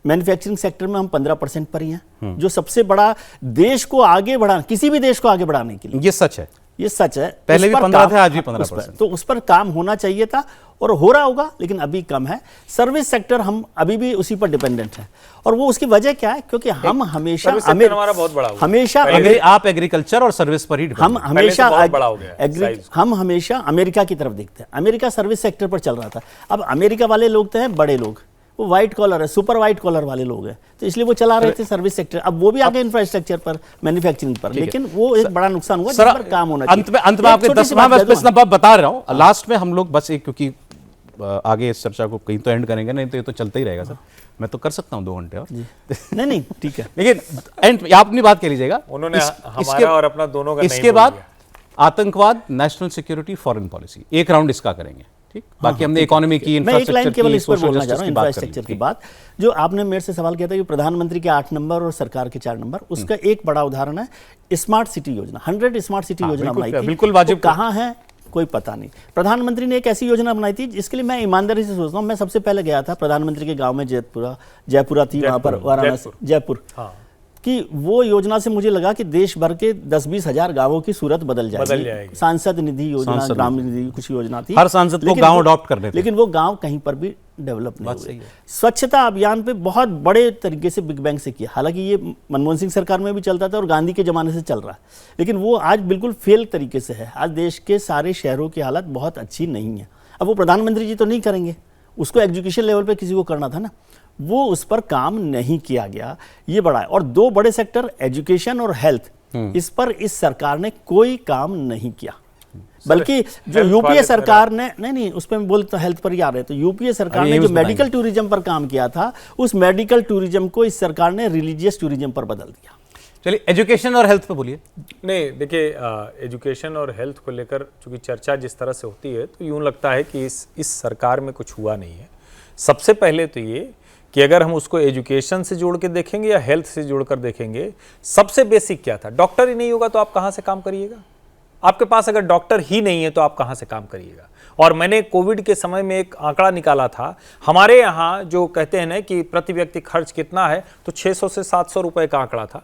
मैन्युफैक्चरिंग सेक्टर में हम 15% पर ही हैं, जो सबसे बड़ा देश को आगे बढ़ाना, किसी भी देश को आगे बढ़ाने के लिए, ये सच है, ये सच है। पहले उस भी पर 15 काम- थे, आज भी उस पर- 15%। तो उस पर काम होना चाहिए था और हो रहा होगा, लेकिन अभी कम है। सर्विस सेक्टर हम अभी भी उसी पर डिपेंडेंट है, और वो उसकी वजह क्या है, क्योंकि हम हमेशा सर्विस सेक्टर हमारा बहुत बड़ा हो गया। हमेशा आप एग्रीकल्चर और सर्विस पर ही depend हम हैं। हमेशा बहुत बड़ा हो गया है size। हम हमेशा अमेरिका की तरफ देखते हैं। अमेरिका सर्विस सेक्टर पर चल रहा था। अब अमेरिका वाले लोग तो हैं बड़े लोग, वो व्हाइट कॉलर है, सुपर व्हाइट कॉलर वाले लोग हैं, तो इसलिए वो चला रहे थे सर्विस सेक्टर। अब वो भी आगे इंफ्रास्ट्रक्चर पर, मैन्युफैक्चरिंग पर, लेकिन वो एक बड़ा नुकसान हुआ, जिस सर, पर काम होना चाहिए। अंत में आपके 10 मैं बता रहा हूँ लास्ट में हम लोग बस एक, क्योंकि आगे इस चर्चा को कहीं तो एंड करेंगे, नहीं तो ये तो चलता ही रहेगा सर। मैं तो कर सकता हूँ 2 घंटे और नहीं ठीक है, लेकिन एंड आप अपनी बात कह लीजिएगा। उन्होंने हमारा और अपना दोनों का नहीं इसके बोल बाद दिया। आतंकवाद, नेशनल सिक्योरिटी, फॉरेन पॉलिसी, एक राउंड इसका करेंगे, ठीक। बाकी हमने इकोनॉमी की, मैं एक लाइन इंफ्रास्ट्रक्चर केवल की, इस पर सोशल बोलना जस्टिस चाह रहा हूँ, की बात इंफ्रास्ट्रक्चर की करेंगे। बात। जो आपने मेरे से सवाल किया था कि प्रधानमंत्री के 8 नंबर और सरकार के 4 नंबर, उसका एक बड़ा उदाहरण है स्मार्ट सिटी योजना। 100 स्मार्ट सिटी योजना बिल्कुल, बनाई थी, बिल्कुल वाजिब। वो कहाँ है कोई पता नहीं। प्रधानमंत्री ने एक ऐसी योजना बनाई थी जिसके लिए मैं ईमानदारी से सोचता हूँ, मैं सबसे पहले गया था प्रधानमंत्री के गांव में, जयपुरा थी वहाँ पर, वाराणसी, जयपुर, कि वो योजना से मुझे लगा कि देश भर के 10-20 हजार गांवों की सूरत बदल जाएगी। सांसद निधि योजना, ग्रामीण निधि कुछ योजना थी, हर सांसद को गांव अडॉप्ट करने थे, लेकिन वो गांव कहीं पर भी डेवलप नहीं हुए। स्वच्छता अभियान पे बहुत बड़े तरीके से बिग बैंग से किया, हालांकि ये मनमोहन सिंह सरकार में भी चलता था और गांधी के जमाने से चल रहा है, लेकिन वो आज बिल्कुल फेल तरीके से है। आज देश के सारे शहरों की हालत बहुत अच्छी नहीं है। अब वो प्रधानमंत्री जी तो नहीं करेंगे, उसको एजुकेशन लेवल पे किसी को करना था ना, वो उस पर काम नहीं किया गया, ये बड़ा है। और 2 बड़े सेक्टर एजुकेशन और हेल्थ, इस पर इस सरकार ने कोई काम नहीं किया, बल्कि जो यूपीए सरकार ने, नहीं उस पर मैं बोलता, हेल्थ पर ही आ रहे, तो यूपीए सरकार ने जो मेडिकल टूरिज्म पर काम किया था, उस मेडिकल टूरिज्म को इस सरकार ने रिलीजियस टूरिज्म पर बदल दिया। चलिए एजुकेशन और हेल्थ पे बोलिए। नहीं देखिए, एजुकेशन और हेल्थ को लेकर चूंकि चर्चा जिस तरह से होती है, तो यूं लगता है कि इस सरकार में कुछ हुआ नहीं है। सबसे पहले तो ये कि अगर हम उसको एजुकेशन से जोड़ के देखेंगे या हेल्थ से जोड़कर देखेंगे, सबसे बेसिक क्या था? डॉक्टर ही नहीं होगा तो आप कहाँ से काम करिएगा? आपके पास अगर डॉक्टर ही नहीं है तो आप कहाँ से काम करिएगा? और मैंने कोविड के समय में एक आंकड़ा निकाला था, हमारे यहाँ जो कहते हैं ना कि प्रति व्यक्ति खर्च कितना है, तो 600 से 700 रुपए का आंकड़ा था।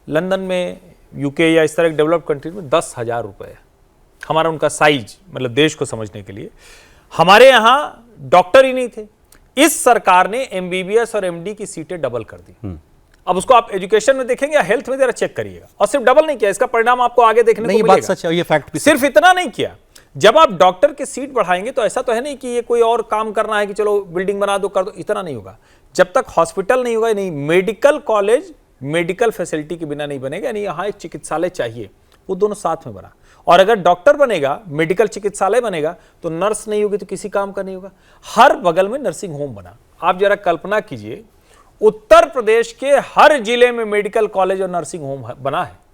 लंदन में, यूके या इस तरह के डेवलप्ड कंट्री में 10,000 रुपए है हमारा, उनका साइज, मतलब देश को समझने के लिए। हमारे यहाँ डॉक्टर ही नहीं थे। इस सरकार ने एमबीबीएस और एमडी की सीटें डबल कर दी। अब उसको आप एजुकेशन में देखेंगे या हेल्थ में जरा चेक करिएगा, और सिर्फ डबल नहीं किया, इसका परिणाम आपको आगे देखने को मिलेगा। बात सच है, ये फैक्ट भी सिर्फ इतना नहीं किया, जब आप डॉक्टर की सीट बढ़ाएंगे तो ऐसा तो है नहीं कि ये कोई और काम करना है कि चलो बिल्डिंग बना दो, कर दो, इतना नहीं होगा। जब तक हॉस्पिटल नहीं होगा, नहीं मेडिकल कॉलेज मेडिकल फैसिलिटी के बिना नहीं बनेगा, यानी यहाँ एक चिकित्सालय चाहिए, वो दोनों साथ में बना। और अगर डॉक्टर बनेगा, मेडिकल चिकित्सालय बनेगा, तो नर्स नहीं होगी तो किसी काम का नहीं होगा। हर बगल में नर्सिंग होम बना। आप जरा कल्पना कीजिए, उत्तर प्रदेश के हर जिले में मेडिकल कॉलेज और नर्सिंग होम बना है।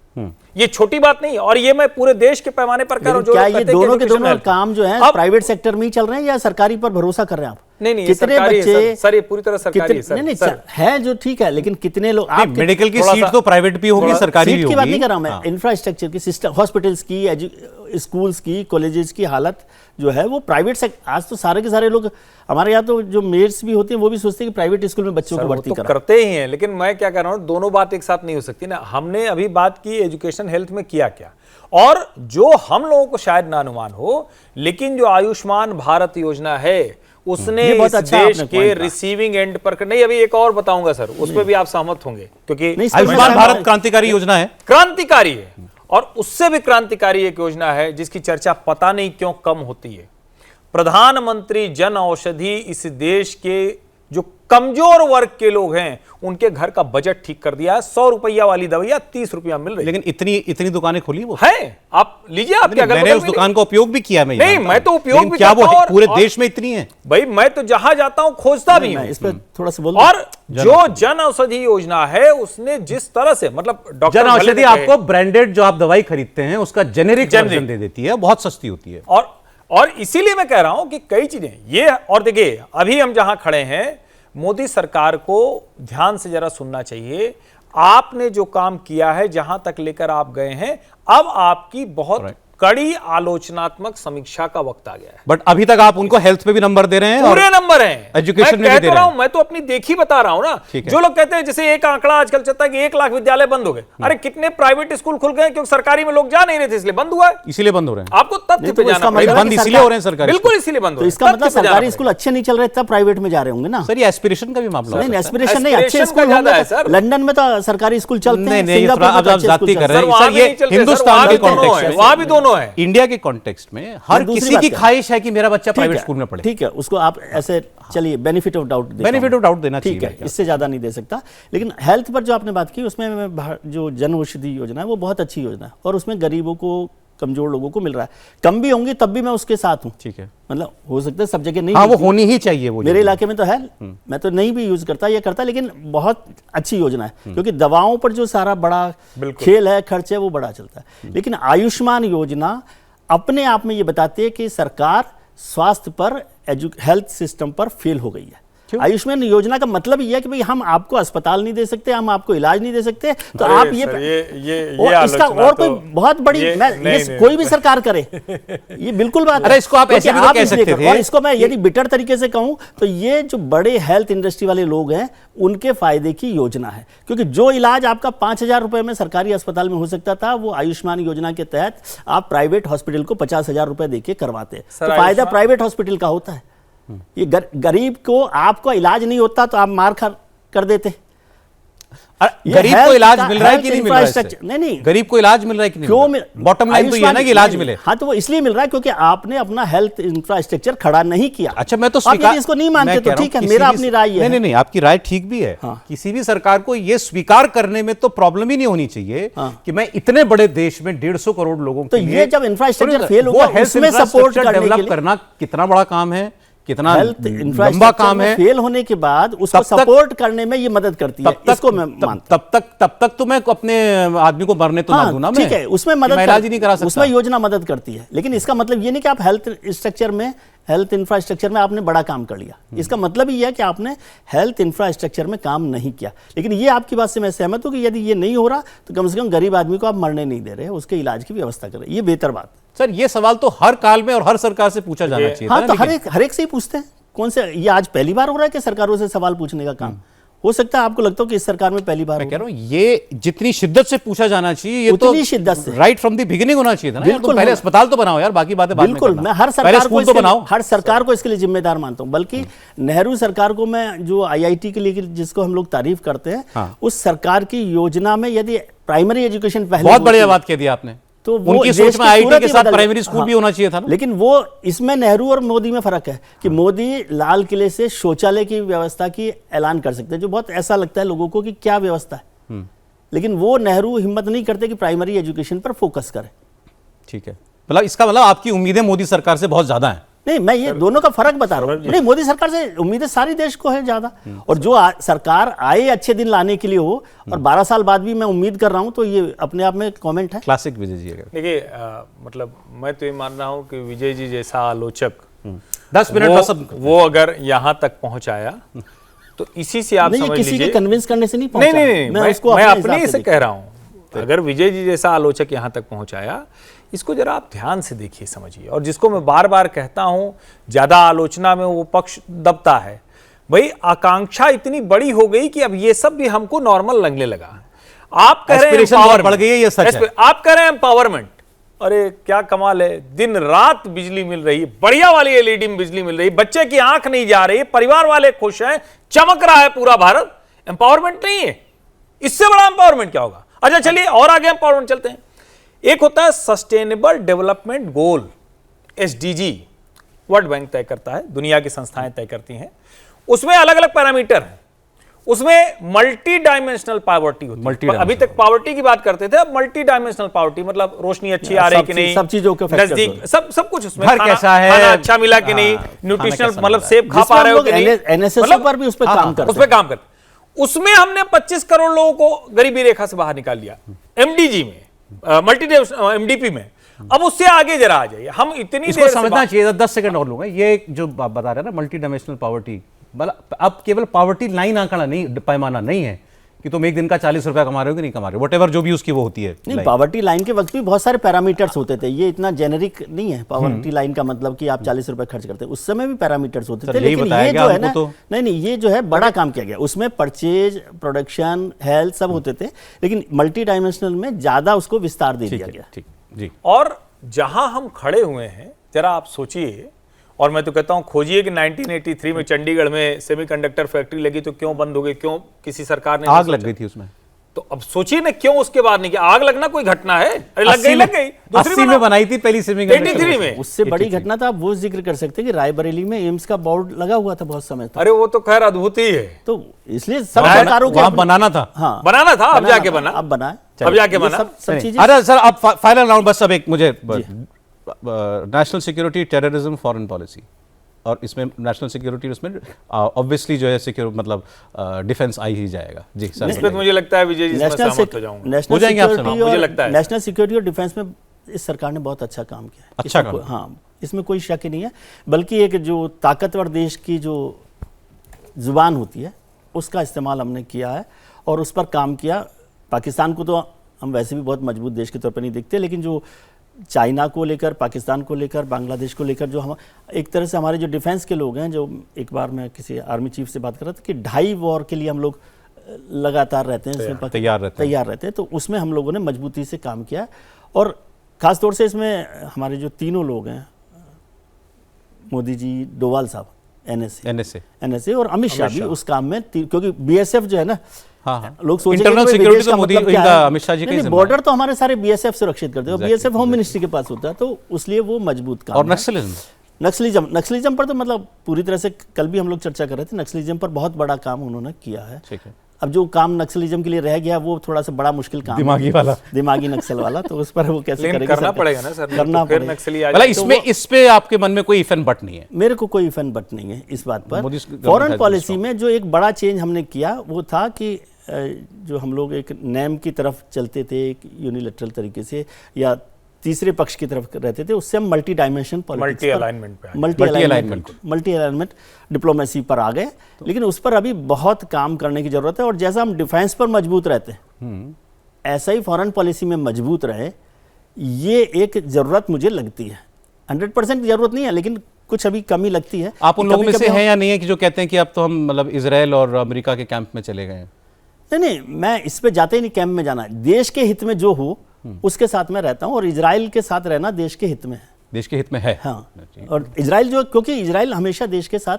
ये छोटी बात नहीं, और ये मैं पूरे देश के पैमाने पर कर रहा हूं। क्या ये दोनों के दोनों काम जो है प्राइवेट सेक्टर में ही चल रहे हैं या सरकारी पर भरोसा कर रहे हैं आप? नहीं, कितने बच्चे, सर ये पूरी तरह सरकारी है सर। नहीं है जो ठीक है, लेकिन कितने लोग, आप मेडिकल की सीट तो प्राइवेट भी होगी, सरकारी भी होगी। सीट की बात नहीं कर रहा हूं मैं, इंफ्रास्ट्रक्चर की, सिस्टम, हॉस्पिटल्स की, स्कूल्स की, कॉलेजेस की हालत जो है वो प्राइवेट सेक्टर। आज तो सारे के सारे लोग, हमारे यहाँ तो जो मेयर्स भी होते हैं वो भी सोचते हैं कि प्राइवेट स्कूल में बच्चों को भर्ती करते ही हैं, लेकिन मैं क्या कर रहा हूँ, दोनों बात एक साथ नहीं हो सकती ना। हमने अभी बात की एजुकेशन हेल्थ में किया क्या, और जो हम लोगों को शायद ना अनुमान हो, लेकिन जो आयुष्मान भारत योजना है उसने इस देश के रिसीविंग एंड पर, नहीं अभी एक और बताऊंगा सर, उस पर भी आप सहमत होंगे, क्योंकि आयुष्मान भारत क्रांतिकारी योजना है, क्रांतिकारी है। और उससे भी क्रांतिकारी एक योजना है जिसकी चर्चा पता नहीं क्यों कम होती है। प्रधानमंत्री जन औषधि इस देश के जो कमजोर वर्ग के लोग हैं उनके घर का बजट ठीक कर दिया है। 100 रुपया वाली दवाइयां 30 रुपया मिल रही है। लेकिन इतनी दुकानें खुली वो है, आप लीजिए, आपके अगर मैंने उस दुकान का उपयोग भी किया। मैं तो उपयोग भी क्या वो करता हूं, पूरे देश में इतनी है भाई, मैं तो जहां जाता हूं खोजता भी हूं। इस पर थोड़ा सा बोल। और जो जन औषधि योजना है उसने जिस तरह से, मतलब डॉक्टर जन औषधि आपको ब्रांडेड जो आप दवाई खरीदते हैं उसका जेनेरिक वर्जन दे देती है, बहुत सस्ती होती है। और इसीलिए मैं कह रहा हूं कि कई चीजें ये, और देखिए अभी हम जहां खड़े हैं, मोदी सरकार को ध्यान से जरा सुनना चाहिए। आपने जो काम किया है, जहां तक लेकर आप गए हैं, अब आपकी बहुत कड़ी आलोचनात्मक समीक्षा का वक्त आ गया है। बट अभी तक आप उनको हेल्थ पे भी नंबर दे रहे हैं और पूरे नंबर हैं, एजुकेशन में मैं भी कह दे तो रहे रहा हैं। हूं, मैं तो अपनी देखी बता रहा हूं ना। ठीक है। जो लोग कहते हैं जैसे एक आंकड़ा आजकल चलता है कि 1 लाख विद्यालय बंद हो गए, अरे कितने प्राइवेट स्कूल खुल गए क्योंकि सरकारी में लोग जा नहीं रहे थे इसलिए बंद हुआ है। इसीलिए बंद हो रहे हैं। आपको तथ्य नहीं, पे तो जाना इसका पड़ेगा। मतलब बंद कि इसीलिए सरकार- हो रहे हैं सरकारी बिल्कुल इसीलिए बंद हो तो रहे हैं। इसका तथ्य मतलब पे जाना सरकारी स्कूल पड़ेगा। अच्छे नहीं चल रहे तब प्राइवेट में जा रहे होंगे ना। सर ये एस्पिरेशन का भी मामला नहीं हो सकता है। एस्पिरेशन नहीं, अच्छे Aspiration स्कूल का ज्यादा है, होंगे सर। तो लंदन में तो सरकारी स्कूल चलते नहीं हैं, नहीं सिंगापुर थोड़ा में आप तो अच्छे जाति स्कूल कर चलते रहे सर हैं। वहां सर भी ये नहीं चलते, सर, हिंदुस्तान वहां के भी दोनों कॉन्टेक्स्ट हैं, में, वहां भी दोनों हैं। इंडिया के कॉन्टेक्स्ट में हर दूसरी किसी बात की क्या है? ख्वाहिश है कि मेरा बच्चा ठीक प्राइवेट है, स्कूल में पढ़े। ठीक है, उसको आप ऐसे चलिए benefit of doubt Benefit of doubt देना चाहिए ठीक है, भाई। इससे ज्यादा नहीं दे सकता। लेकिन हेल्थ पर जो आपने बात की उसमें जो जन औषधि योजना है वो बहुत अच्छी योजना है और उसमें गरीबों को, कमजोर लोगों को मिल रहा है। कम भी होंगी तब भी मैं उसके साथ हूँ। ठीक है, मतलब हो सकता है सब जगह नहीं हाँ वो मिलती। होनी ही चाहिए वो मेरे जरूर। इलाके में तो है, मैं तो नहीं भी यूज करता, ये करता, लेकिन बहुत अच्छी योजना है क्योंकि दवाओं पर जो सारा बड़ा खेल है, खर्च है, वो बड़ा चलता है। लेकिन आयुष्मान योजना अपने आप में ये बताती है कि सरकार स्वास्थ्य पर, हेल्थ सिस्टम पर फेल हो गई है। आयुष्मान योजना का मतलब ये है कि भाई हम आपको अस्पताल नहीं दे सकते, हम आपको इलाज नहीं दे सकते, तो अरे आप सर, ये और इसका आलोचना और तो- कोई बहुत बड़ी ये- मैं नहीं, ये नहीं, कोई भी सरकार करे ये बिल्कुल बात अरे है। इसको आप ऐसे क्योंकि भी तो आप कह इसलिए सकते कर- थे और इसको मैं यदि बिटर तरीके से कहूं तो ये जो बड़े हेल्थ इंडस्ट्री वाले लोग हैं उनके फायदे की योजना है, क्योंकि जो इलाज आपका 5,000 रुपए में सरकारी अस्पताल में हो सकता था वो आयुष्मान योजना के तहत आप प्राइवेट हॉस्पिटल को 50,000 रुपए देके करवाते हैं। सर, तो फायदा आयुष्मान- प्राइवेट हॉस्पिटल का होता है। ये गरीब को, आपको इलाज नहीं होता तो आप मार कर देते। ये गरीब को health इलाज का- मिल रहा है health कि नहीं मिल रहा है इससे? infrastructure- नहीं, गरीब को इलाज मिल रहा है कि नहीं क्यों मिल रहा है? बॉटम लाइन तो ये है ना कि इलाज मिले। हाँ तो वो इसलिए मिल रहा है क्योंकि आपने अपना हेल्थ इंफ्रास्ट्रक्चर खड़ा नहीं किया। अच्छा मैं तो आप यदि इसको नहीं मानते मैं कह तो रहा हूं ठीक है, किसी मेरा भी- अपनी राय है। नहीं नहीं आपकी राय ठीक भी है। हाँ। किसी भी सरकार को ये स्वीकार करने में तो प्रॉब्लम ही नहीं होनी चाहिए हाँ। कि मैं इतने बड़े देश में 150 करोड़ लोगों तो के ये लिए जब इंफ्रास्ट्रक्चर वो फेल होगा health उसमें सपोर्ट infrastructure करने के डेवलप लिए करना कितना बड़ा काम है, कितना हेल्थ लंबा इंफ्रास्ट्रक्चर काम में है। फेल होने के बाद उसको तब तक- सपोर्ट करने में ये मदद करती है, इसको मैं मानता हूं। तब तक तो मैं अपने आदमी को मरने तो ना दूं ना मैं, ठीक है, उसमें कि मदद मैं इलाज ही नहीं करा सकता। उसमें योजना मदद करती है, लेकिन इसका मतलब ये नहीं कि आप हेल्थ इंफ्रास्ट्रक्चर में आपने बड़ा काम कर लिया। इसका मतलब ये है कि आपने हेल्थ इंफ्रास्ट्रक्चर में काम नहीं किया। लेकिन ये आपकी बात से मैं सहमत हूं कि यदि ये नहीं हो रहा तो कम से कम गरीब आदमी को आप मरने नहीं दे रहे, उसके इलाज की व्यवस्था कर रहे हैं, ये बेहतर बात है। सर ये सवाल तो हर काल में और हर सरकार से पूछा जाना चाहिए था हाँ ना, तो लेकिन- हर एक से ही पूछते हैं। कौन से ये आज पहली बार हो रहा है कि सरकारों से सवाल पूछने का काम? हो सकता है आपको लगता हो कि इस सरकार में पहली बार मैं हो कह रहा हूं ये जितनी शिद्दत से पूछा जाना चाहिए ये तो उतनी शिद्दत से। राइट फ्रॉम द बिगिनिंग होना चाहिए था ना। यार, बिल्कुल तुम पहले होना। अस्पताल तो बनाओ यार, बाकी बातें बाद में बिल्कुल, करना। मैं हर पहले सरकार को स्कूल तो इसके लिए- बनाओ। हर सरकार को इसके लिए जिम्मेदार मानता हूं। बल्कि नेहरू सरकार को मैं, जो आईआईटी के लिए जिसको हम लोग तारीफ करते हैं, हाँ। उस सरकार की योजना में यदि प्राइमरी एजुकेशन पहले बहुत होती, बढ़िया बात कह दी आपने। तो वो उनकी देश सोच की में आईआईटी सूरत के ही साथ बदल प्राइमरी गई। स्कूल हाँ। भी होना चाहिए था ना। लेकिन वो इसमें नेहरू और मोदी में फर्क है कि मोदी लाल किले से शौचालय की व्यवस्था की ऐलान कर सकते हैं, जो बहुत ऐसा लगता है लोगों को कि क्या व्यवस्था है। लेकिन वो नेहरू हिम्मत नहीं करते कि प्राइमरी एजुकेशन पर फोकस करें। ठीक है, मतलब इसका मतलब आपकी उम्मीदें मोदी सरकार से बहुत ज्यादा हैं। नहीं, मैं ये दोनों का फर्क बता रहा हूँ। नहीं, मोदी सरकार से उम्मीदें सारी देश को है ज्यादा, और जो सरकार आए अच्छे दिन लाने के लिए हो और 12 साल बाद भी मैं उम्मीद कर रहा हूँ, तो ये अपने आप में कमेंट है। क्लासिक विजय जी अगर देखिए मतलब मैं तो ये मान रहा हूँ कि विजय जी जैसा आलोचक 10 मिनट वो, बस अब वो अगर यहाँ तक पहुँचाया तो इसी से आप नहीं, ये समझ किसी लीजिए। के कन्विंस करने से नहीं नहीं पहुंचा। नहीं नहीं, मैं उसको मैं अपने अपने हिसाब से देखता कह रहा हूँ। अगर विजय जी जैसा आलोचक यहाँ तक पहुँचाया, इसको जरा आप ध्यान से देखिए, समझिए। और जिसको मैं बार बार कहता हूँ, ज्यादा आलोचना में वो पक्ष दबता है। भाई आकांक्षा इतनी बड़ी हो गई कि अब ये सब भी हमको नॉर्मल लगने लगा। आप कह रहे हैं Aspiration बहुत empowerment। बढ़ गई है, ये सच है। आप कह रहे हैं एम्पावरमेंट, अरे क्या कमाल है, दिन रात बिजली मिल रही है, बढ़िया वाली एलईडी में बिजली मिल रही है, बच्चे की आंख नहीं जा रही, परिवार वाले खुश हैं, चमक रहा है पूरा भारत। एम्पावरमेंट नहीं है, इससे बड़ा एम्पावरमेंट क्या होगा? अच्छा चलिए और आगे एम्पावरमेंट चलते हैं। एक होता है sustainable development goal, SDG, world bank तय करता है, दुनिया की संस्थाएं तय करती हैं। उसमें अलग अलग पैरामीटर हैं, उसमें मल्टी डायमेंशनल पावर्टी होती है। अभी तक पावर्टी की बात करते थे, अब मल्टी डायमेंशनल पावर्टी मतलब रोशनी अच्छी आ रही है कि नहीं, सब चीजों के factors नजदीक, होते सब कुछ उसमें, घर कैसा है, खाना अच्छा मिला कि नहीं, हाँ, न्यूट्रिशनल खाना मतलब कैसा सेब खा पा रहे हो कि नहीं, एनएसएस पर भी उस पर काम करते उस पर काम करते। उसमें हमने 25 करोड़ लोगों को गरीबी रेखा से बाहर निकाल दिया एमडीजी में, मल्टी एमडीपी में। अब उससे आगे जरा आ जाइए, हम इतनी इसको देर से समझना चाहिए। 10 सेकंड और लूंगा। ये जो आप बता रहे हैं ना मल्टी डायमेंशनल पावर्टी, अब केवल पावर्टी लाइन आंकड़ा नहीं, पैमाना नहीं है कि तुम एक दिन का 40 रुपया कमा रहे हो कि नहीं कमा रहे हो, वट जो भी उसकी वो होती है नहीं, line। पॉवर्टी लाइन के वक्त भी बहुत सारे पैरामीटर्स होते थे, ये इतना जेनेरिक नहीं है पॉवर्टी लाइन का मतलब कि आप 40 रुपए खर्च करते हैं, उस समय भी पैरामीटर्स होते थे। यही लेकिन बताया ये गया जो है हमको ना, तो। नहीं ये जो है बड़ा काम किया गया, उसमें परचेज, प्रोडक्शन, हेल्थ सब होते थे, लेकिन मल्टी डायमेंशनल में ज्यादा उसको विस्तार दे ठीक दिया है, गया। ठीक जी। और जहां हम खड़े हुए हैं जरा आप सोचिए, और मैं तो कहता हूं खोजिए कि 1983 में चंडीगढ़ में सेमीकंडक्टर फैक्ट्री लगी तो क्यों बंद हो गई, क्यों किसी सरकार ने आग नहीं लग सोचा? गई थी उसमें, तो अब सोचिए ना क्यों उसके बाद नहीं किया। आग लगना कोई घटना है? अरे लग गई, दूसरी 80 में बनाओ। बनाई थी पहली सेमी 83 में। उससे बड़ी घटना तो आप वो जिक्र कर सकते हैं कि रायबरेली में एम्स का बोर्ड लगा हुआ था बहुत समय तक, अरे वो तो खैर अद्भुत ही है, तो इसलिए सब सरकारों के वहां बनाना था। हाँ बनाना था, अब जाके था, बना, अब बनाए, अब जाके ये बना। सब चीजें। अरे सर अब फाइनल राउंड, बस अब एक मुझे national security, terrorism, foreign policy, और इसमें नेशनल सिक्योरिटी उसमें ऑब्वियसली जो है सिक्योर मतलब डिफेंस आई ही जाएगा जी सर। इस पे तो मुझे लगता है विजय जी इसमें सहमत हो जाऊंगा। हो जाएंगे आप सहमत? मुझे लगता है नेशनल सिक्योरिटी और डिफेंस में इस सरकार ने बहुत अच्छा काम किया है। अच्छा इसमें काम। हाँ, इसमें कोई शक ही नहीं है, बल्कि एक जो ताकतवर देश की जो जुबान होती है उसका इस्तेमाल हमने किया है और उस पर काम किया। पाकिस्तान को तो हम वैसे भी बहुत मजबूत देश के तौर पर नहीं देखते, लेकिन जो चाइना को लेकर, पाकिस्तान को लेकर, बांग्लादेश को लेकर जो हम एक तरह से हमारे जो डिफेंस के लोग हैं, जो एक बार मैं किसी आर्मी चीफ से बात कर रहा था कि 2.5 वॉर के लिए हम लोग लगातार रहते हैं, इसमें तैयार रहते हैं। तो उसमें हम लोगों ने मजबूती से काम किया। और ख़ास तौर से इसमें हमारे जो तीनों लोग हैं, मोदी जी, डोवाल साहब एनएसए और अमित शाह भी उस काम में, क्योंकि बीएसएफ जो है ना, हाँ, लोग सोचेंगे इंटरनल कि सिक्योरिटी विदेश तो का मोदी मतलब क्या इनका है? अमित शाह जी का ही नहीं, जिम्मा बॉर्डर तो हमारे सारे बीएसएफ सुरक्षित करते हैं, Exactly, बीएसएफ होम मिनिस्ट्री के पास होता है, तो इसलिए वो मजबूत काम और है। नक्सलिज्म पर तो मतलब पूरी तरह से, कल भी हम लोग चर्चा कर रहे थे, नक्सलिज्म पर बहुत बड़ा काम उन्होंने किया है। ठीक है। अब जो काम नक्सलिज्म के लिए रह गया वो थोड़ा सा बड़ा मुश्किल काम दिमागी है, वाला। दिमागी नक्सल वाला, तो उस पर वो कैसे लेकिन करेंगे? करना सरकार? पड़ेगा ना सर, करना फिर पड़ेगा। नक्सली आ मतलब जाए। इसमें इस पे आपके मन में कोई इफ एंड बट नहीं है? मेरे को कोई इफन बट नहीं है इस बात पर। Modi government foreign has been policy strong. में जो एक बड़ा चेंज हमने किया वो था कि जो हम लोग एक नेम की तरफ चलते थे, एक यूनिलेटरल तरीके से, या तीसरे पक्ष की तरफ रहते थे, उससे हम मल्टी डायमेंशन मल्टी अलाइनमेंट पे आए। मल्टी अलाइनमेंट डिप्लोमेसी पर आ गए। लेकिन उस पर अभी बहुत काम करने की जरूरत है, और जैसा हम डिफेंस पर मजबूत रहते हैं ऐसा ही फॉरेन पॉलिसी में मजबूत रहे, ये एक जरूरत मुझे लगती है। 100% जरूरत नहीं है, लेकिन कुछ अभी कमी लगती है। आप उन लोगों में से कभी-कभी हैं या नहीं है कि जो कहते हैं कि अब तो हम मतलब इजराइल और अमेरिका के कैंप में चले गए हैं? नहीं, मैं इस पे जाते ही नहीं, कैंप में जाना है। देश के हित में जो हो उसके साथ मैं रहता हूं, और इजराइल के साथ रहना देश के हित में है। देश के हित में है। हाँ, और इजराइल जो, क्योंकि इजराइल हमेशा देश के साथ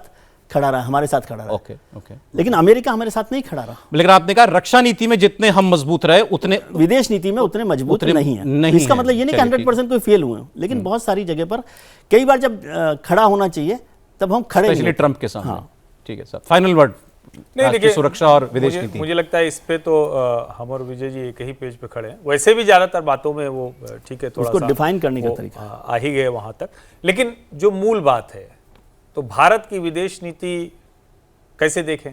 खड़ा रहा, हमारे साथ खड़ा रहा। Okay okay. लेकिन अमेरिका हमारे साथ नहीं खड़ा रहा। लेकिन आपने कहा रक्षा नीति में जितने हम मजबूत रहे उतने विदेश नीति में उतने मजबूत उतने नहीं है। नहीं इसका है। मतलब ये नहीं कि चलिए, 100% कोई फेल हुए हैं, लेकिन बहुत सारी जगह पर कई बार जब खड़ा होना चाहिए तब हम खड़े नहीं स्पेशली होते। ट्रंप के सामने। हाँ। ठीक है सर, फाइनल वर्ड। नहीं, देखिए, सुरक्षा और विदेश नीति। मुझे लगता है इस पे तो हम और विजय जी एक ही पेज पे खड़े हैं। वैसे भी ज्यादातर बातों में वो ठीक है, थोड़ा उसको सा डिफाइन करने का वो, तरीका। आ ही गए वहां तक। लेकिन जो मूल बात है, तो भारत की विदेश नीति कैसे देखें?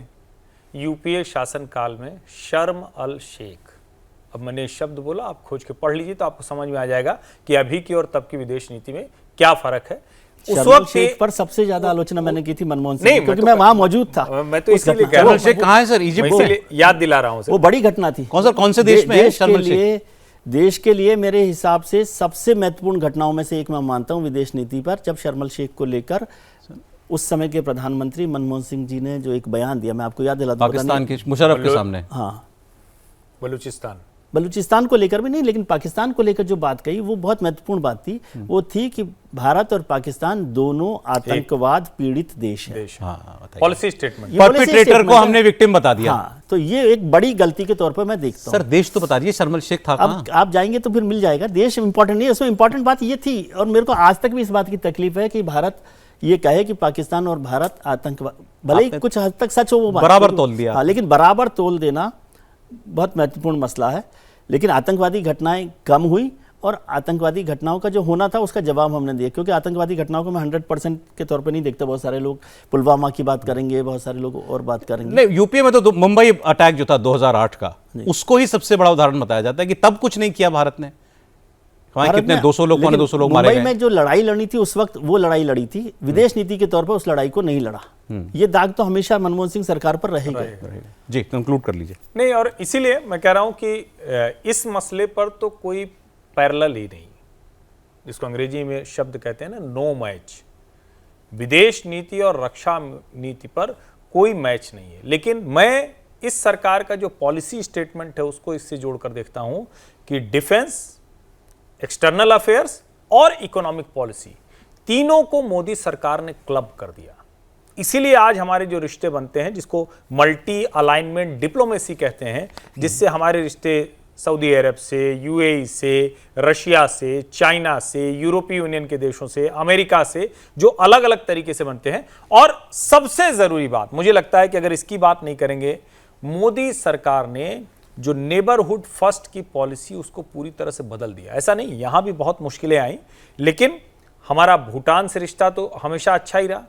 यूपीए शासन काल में शर्म अल शेख, अब मैंने शब्द बोला, आप खोज के पढ़ लीजिए तो आपको समझ में आ जाएगा कि अभी की और तब की विदेश नीति में क्या फर्क है। उस वक्त शेख पर सबसे ज्यादा आलोचना मैंने की थी मनमोहन नहीं, सिंह, क्योंकि मैं वहां मौजूद था। मैं तो उस इसीलिए घटना- कह रहा हूं। शर्म शेख कहाँ है सर? मैं इजिप्ट इसीलिए याद दिला रहा हूं। वो बड़ी घटना थी। कौन से देश में है शर्म के शेख? लिए, देश के लिए मेरे हिसाब से सबसे महत्वपूर्ण घटनाओं में से एक मैं मानता हूं विदेश नीति पर, जब शर्म शेख को लेकर उस समय के प्रधानमंत्री मनमोहन सिंह जी ने जो एक बयान दिया, मैं आपको याद दिला दूं। पाकिस्तान के मुशर्रफ के सामने। हाँ, बलूचिस्तान को लेकर भी नहीं, लेकिन पाकिस्तान को लेकर जो बात कही वो बहुत महत्वपूर्ण बात थी। वो थी कि भारत और पाकिस्तान दोनों आतंकवाद पीड़ित देश हैं। पॉलिसी स्टेटमेंट, परपेट्रेटर को हमने विक्टिम बता दिया। हाँ, तो ये एक बड़ी गलती के तौर पर मैं देखता हूँ। सर देश तो बता दीजिए, शर्म शेख था कहाँ? अब आप जाएंगे तो फिर मिल जाएगा। देश इंपॉर्टेंट नहीं है, उसमें इंपॉर्टेंट बात ये थी, और मेरे को आज तक भी इस बात की तकलीफ है कि भारत ये कहे कि पाकिस्तान और भारत आतंकवाद, भले ही कुछ हद तक सच हो वो बात, बराबर तोल दिया। हाँ, लेकिन बराबर तोल देना बहुत महत्वपूर्ण मसला है। लेकिन आतंकवादी घटनाएं कम हुई, और आतंकवादी घटनाओं का जो होना था उसका जवाब हमने दिया, क्योंकि आतंकवादी घटनाओं को मैं 100% के तौर पे नहीं देखता। बहुत सारे लोग पुलवामा की बात करेंगे, बहुत सारे लोग और बात करेंगे। नहीं, यूपीए में तो मुंबई अटैक जो था 2008 का, उसको ही सबसे बड़ा उदाहरण बताया जाता है कि तब कुछ नहीं किया भारत ने। वहाँ भारत कितने में- 200 लोग, पौने लेकिन 200 लोग मारे मुंबई गए। में जो लड़ाई लड़ी थी उस वक्त वो लड़ाई लड़ी थी, विदेश नीति के तौर पर उस लड़ाई को नहीं लड़ा। ये दाग तो हमेशा मनमोहन सिंह सरकार पर रहेगा। जी, कंक्लूड कर लीजिए। नहीं, और इसीलिए मैं कह रहा हूं कि इस मसले पर तो कोई पैरेलल ही नहीं, जिसको अंग्रेजी में शब्द कहते हैं ना, नो मैच। विदेश नीति और रक्षा नीति पर कोई मैच नहीं है। लेकिन मैं इस सरकार का जो पॉलिसी स्टेटमेंट है उसको इससे जोड़कर देखता हूं कि डिफेंस, एक्सटर्नल अफेयर्स और इकोनॉमिक पॉलिसी, तीनों को मोदी सरकार ने क्लब कर दिया। इसीलिए आज हमारे जो रिश्ते बनते हैं, जिसको मल्टी अलाइनमेंट डिप्लोमेसी कहते हैं, जिससे हमारे रिश्ते सऊदी अरब से, यूएई से, रशिया से, चाइना से, यूरोपीय यूनियन के देशों से, अमेरिका से, जो अलग अलग तरीके से बनते हैं। और सबसे जरूरी बात मुझे लगता है कि अगर इसकी बात नहीं करेंगे, मोदी सरकार ने जो नेबरहुड फर्स्ट की पॉलिसी उसको पूरी तरह से बदल दिया। ऐसा नहीं, यहां भी बहुत मुश्किलें आई, लेकिन हमारा भूटान से रिश्ता तो हमेशा अच्छा ही रहा।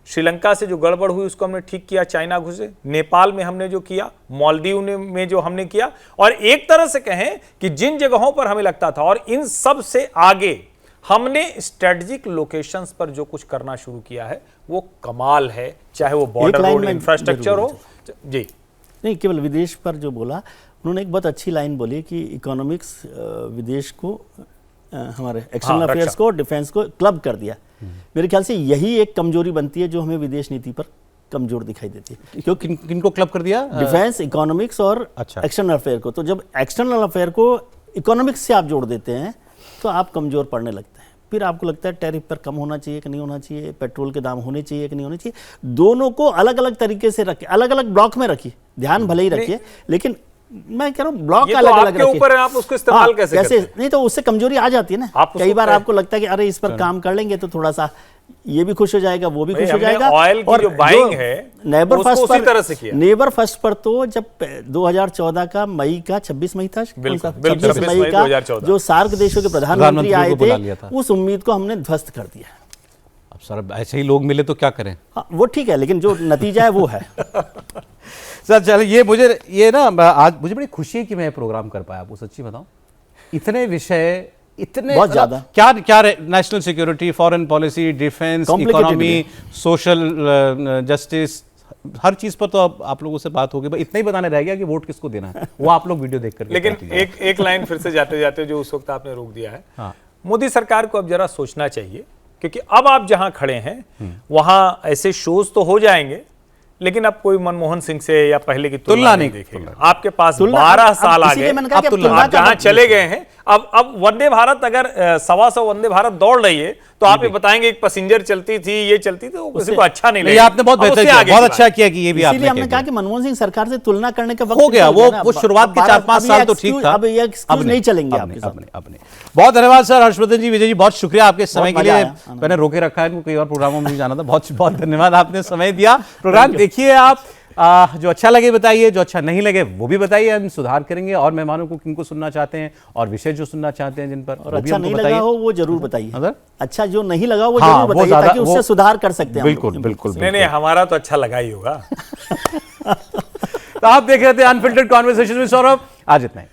श्रीलंका से जो गड़बड़ हुई उसको हमने ठीक किया, चाइना घुसे। नेपाल में हमने जो किया, मालदीव में जो हमने किया, और एक तरह से कहें कि जिन जगहों पर हमें लगता था, और इन सब से आगे हमने स्ट्रेटेजिक लोकेशंस पर जो कुछ करना शुरू किया है वो कमाल है, चाहे वो बॉर्डर लाइन रोड में इंफ्रास्ट्रक्चर हो। जी नहीं, केवल विदेश पर जो बोला उन्होंने, एक बहुत अच्छी लाइन बोली कि इकोनॉमिक्स विदेश को, हमारे एक्सटर्नल अफेयर्स रक्षा को, डिफेंस को क्लब कर दिया। मेरे ख्याल से यही एक कमजोरी बनती है जो हमें विदेश नीति पर कमजोर दिखाई देती है। क्योंकि किनको क्लब कर दिया? डिफेंस, इकोनॉमिक्स और अच्छा। एक्सटर्नल अफेयर को। तो जब एक्सटर्नल अफेयर को इकोनॉमिक्स से आप जोड़ देते हैं तो आप कमजोर पड़ने लगते हैं। फिर आपको लगता है टैरिफ पर कम होना चाहिए कि नहीं होना चाहिए, पेट्रोल के दाम होने चाहिए कि नहीं होने चाहिए। दोनों को अलग अलग तरीके से रखिए, अलग अलग ब्लॉक में रखिए, ध्यान भले ही रखिए, लेकिन मैं कह रहा हूँ ब्लॉक ये तो अलग अलग आपके ऊपर है, आप उसको इस्तेमाल कैसे करते हैं? नहीं तो उससे कमजोरी आ जाती है ना। आप उसको कई बार कह- आपको लगता है कि अरे इस पर काम कर लेंगे तो थोड़ा सा ये भी खुश हो जाएगा, वो भी भाई, खुश हो हमने जाएगा। ऑयल की जो बाइंग है, नेबर उसको फर्स्ट उसी पर, तरह से किया। नेबर फर्स्ट पर तो जब 2014 का मई का 26 मई था, कौन सा? बिल्कुल, 26 मई का 2014 जो सार्क देशों के प्रधानमंत्री आए को बुला लिया था। थे, उस उम्मीद को हमने ध्वस्त कर दिया। अब सर ऐसे ही लोग मिले तो क्या करें? हाँ, वो ठीक है, लेकिन जो नतीजा है वो है। सर चलिए, ये ना आज मुझे बड़ी खुशी है कि मैं ये प्रोग्राम कर पाया। आपको सच्ची बताऊं, इतने विषय, इतने बहुत ज्यादा। क्या क्या national security, foreign policy, defence, Complicated economy, है। सोशल जस्टिस, हर चीज पर तो आप लोगों से बात होगी। इतना ही बताने रह गया कि वोट किसको देना है, वो आप लोग वीडियो देख कर लेकिन एक लाइन फिर से जाते जाते जो उस वक्त आपने रोक दिया है, हाँ। मोदी सरकार को अब जरा सोचना चाहिए, क्योंकि अब आप जहां खड़े हैं वहां ऐसे शोज तो हो जाएंगे, लेकिन अब कोई मनमोहन सिंह से या पहले की तुलना नहीं देखेगा। आपके पास 12 साल आ गए, इसीलिए मैंने कहा कि अब तुलना तुलना आप जहां चले गए हैं। अब वंदे भारत, अगर 125 वंदे भारत दौड़ रही है तो आप ये बताएंगे एक पैसेंजर चलती थी, ये चलती थी, तो किसी को अच्छा नहीं ये लगेगा। आपने बहुत अब बेहतर उससे किया, आगे बहुत की अच्छा बात। किया कि ये भी इसीलिए हमने आपने कहा कि मनमोहन सिंह सरकार से तुलना करने का वक्त हो गया। निकल वो शुरुआत के 4-5 साल तो ठीक था। अब ये excuse नहीं चलेंगे आपके साथ। अपने बहुत धन्यवाद सर हर्षवर्धन जी, विजय जी, बहुत शुक्रिया आपके समय के मजा लिए। आया, मैंने रोके रखा है, इनको कई और प्रोग्रामों में भी जाना था। बहुत बहुत धन्यवाद, आपने समय दिया। प्रोग्राम देखिए आप, जो अच्छा लगे बताइए, जो अच्छा नहीं लगे वो भी बताइए, हम सुधार करेंगे। और मेहमानों को किनको सुनना चाहते हैं और विषय जो सुनना चाहते हैं जिन पर, और अच्छा नहीं लगा हो वो जरूर बताइए। हाँ, अच्छा जो नहीं लगा हो वो हाँ, जरूर वो बताइए, ज्यादा- ताकि उससे वो- सुधार कर सकते हैं। बिल्कुल बिल्कुल। नहीं, हमारा तो अच्छा लगा ही होगा। तो आप देख रहे थे अनफिल्टर्ड कॉन्वर्सेशन में सौरभ। आज इतना ही।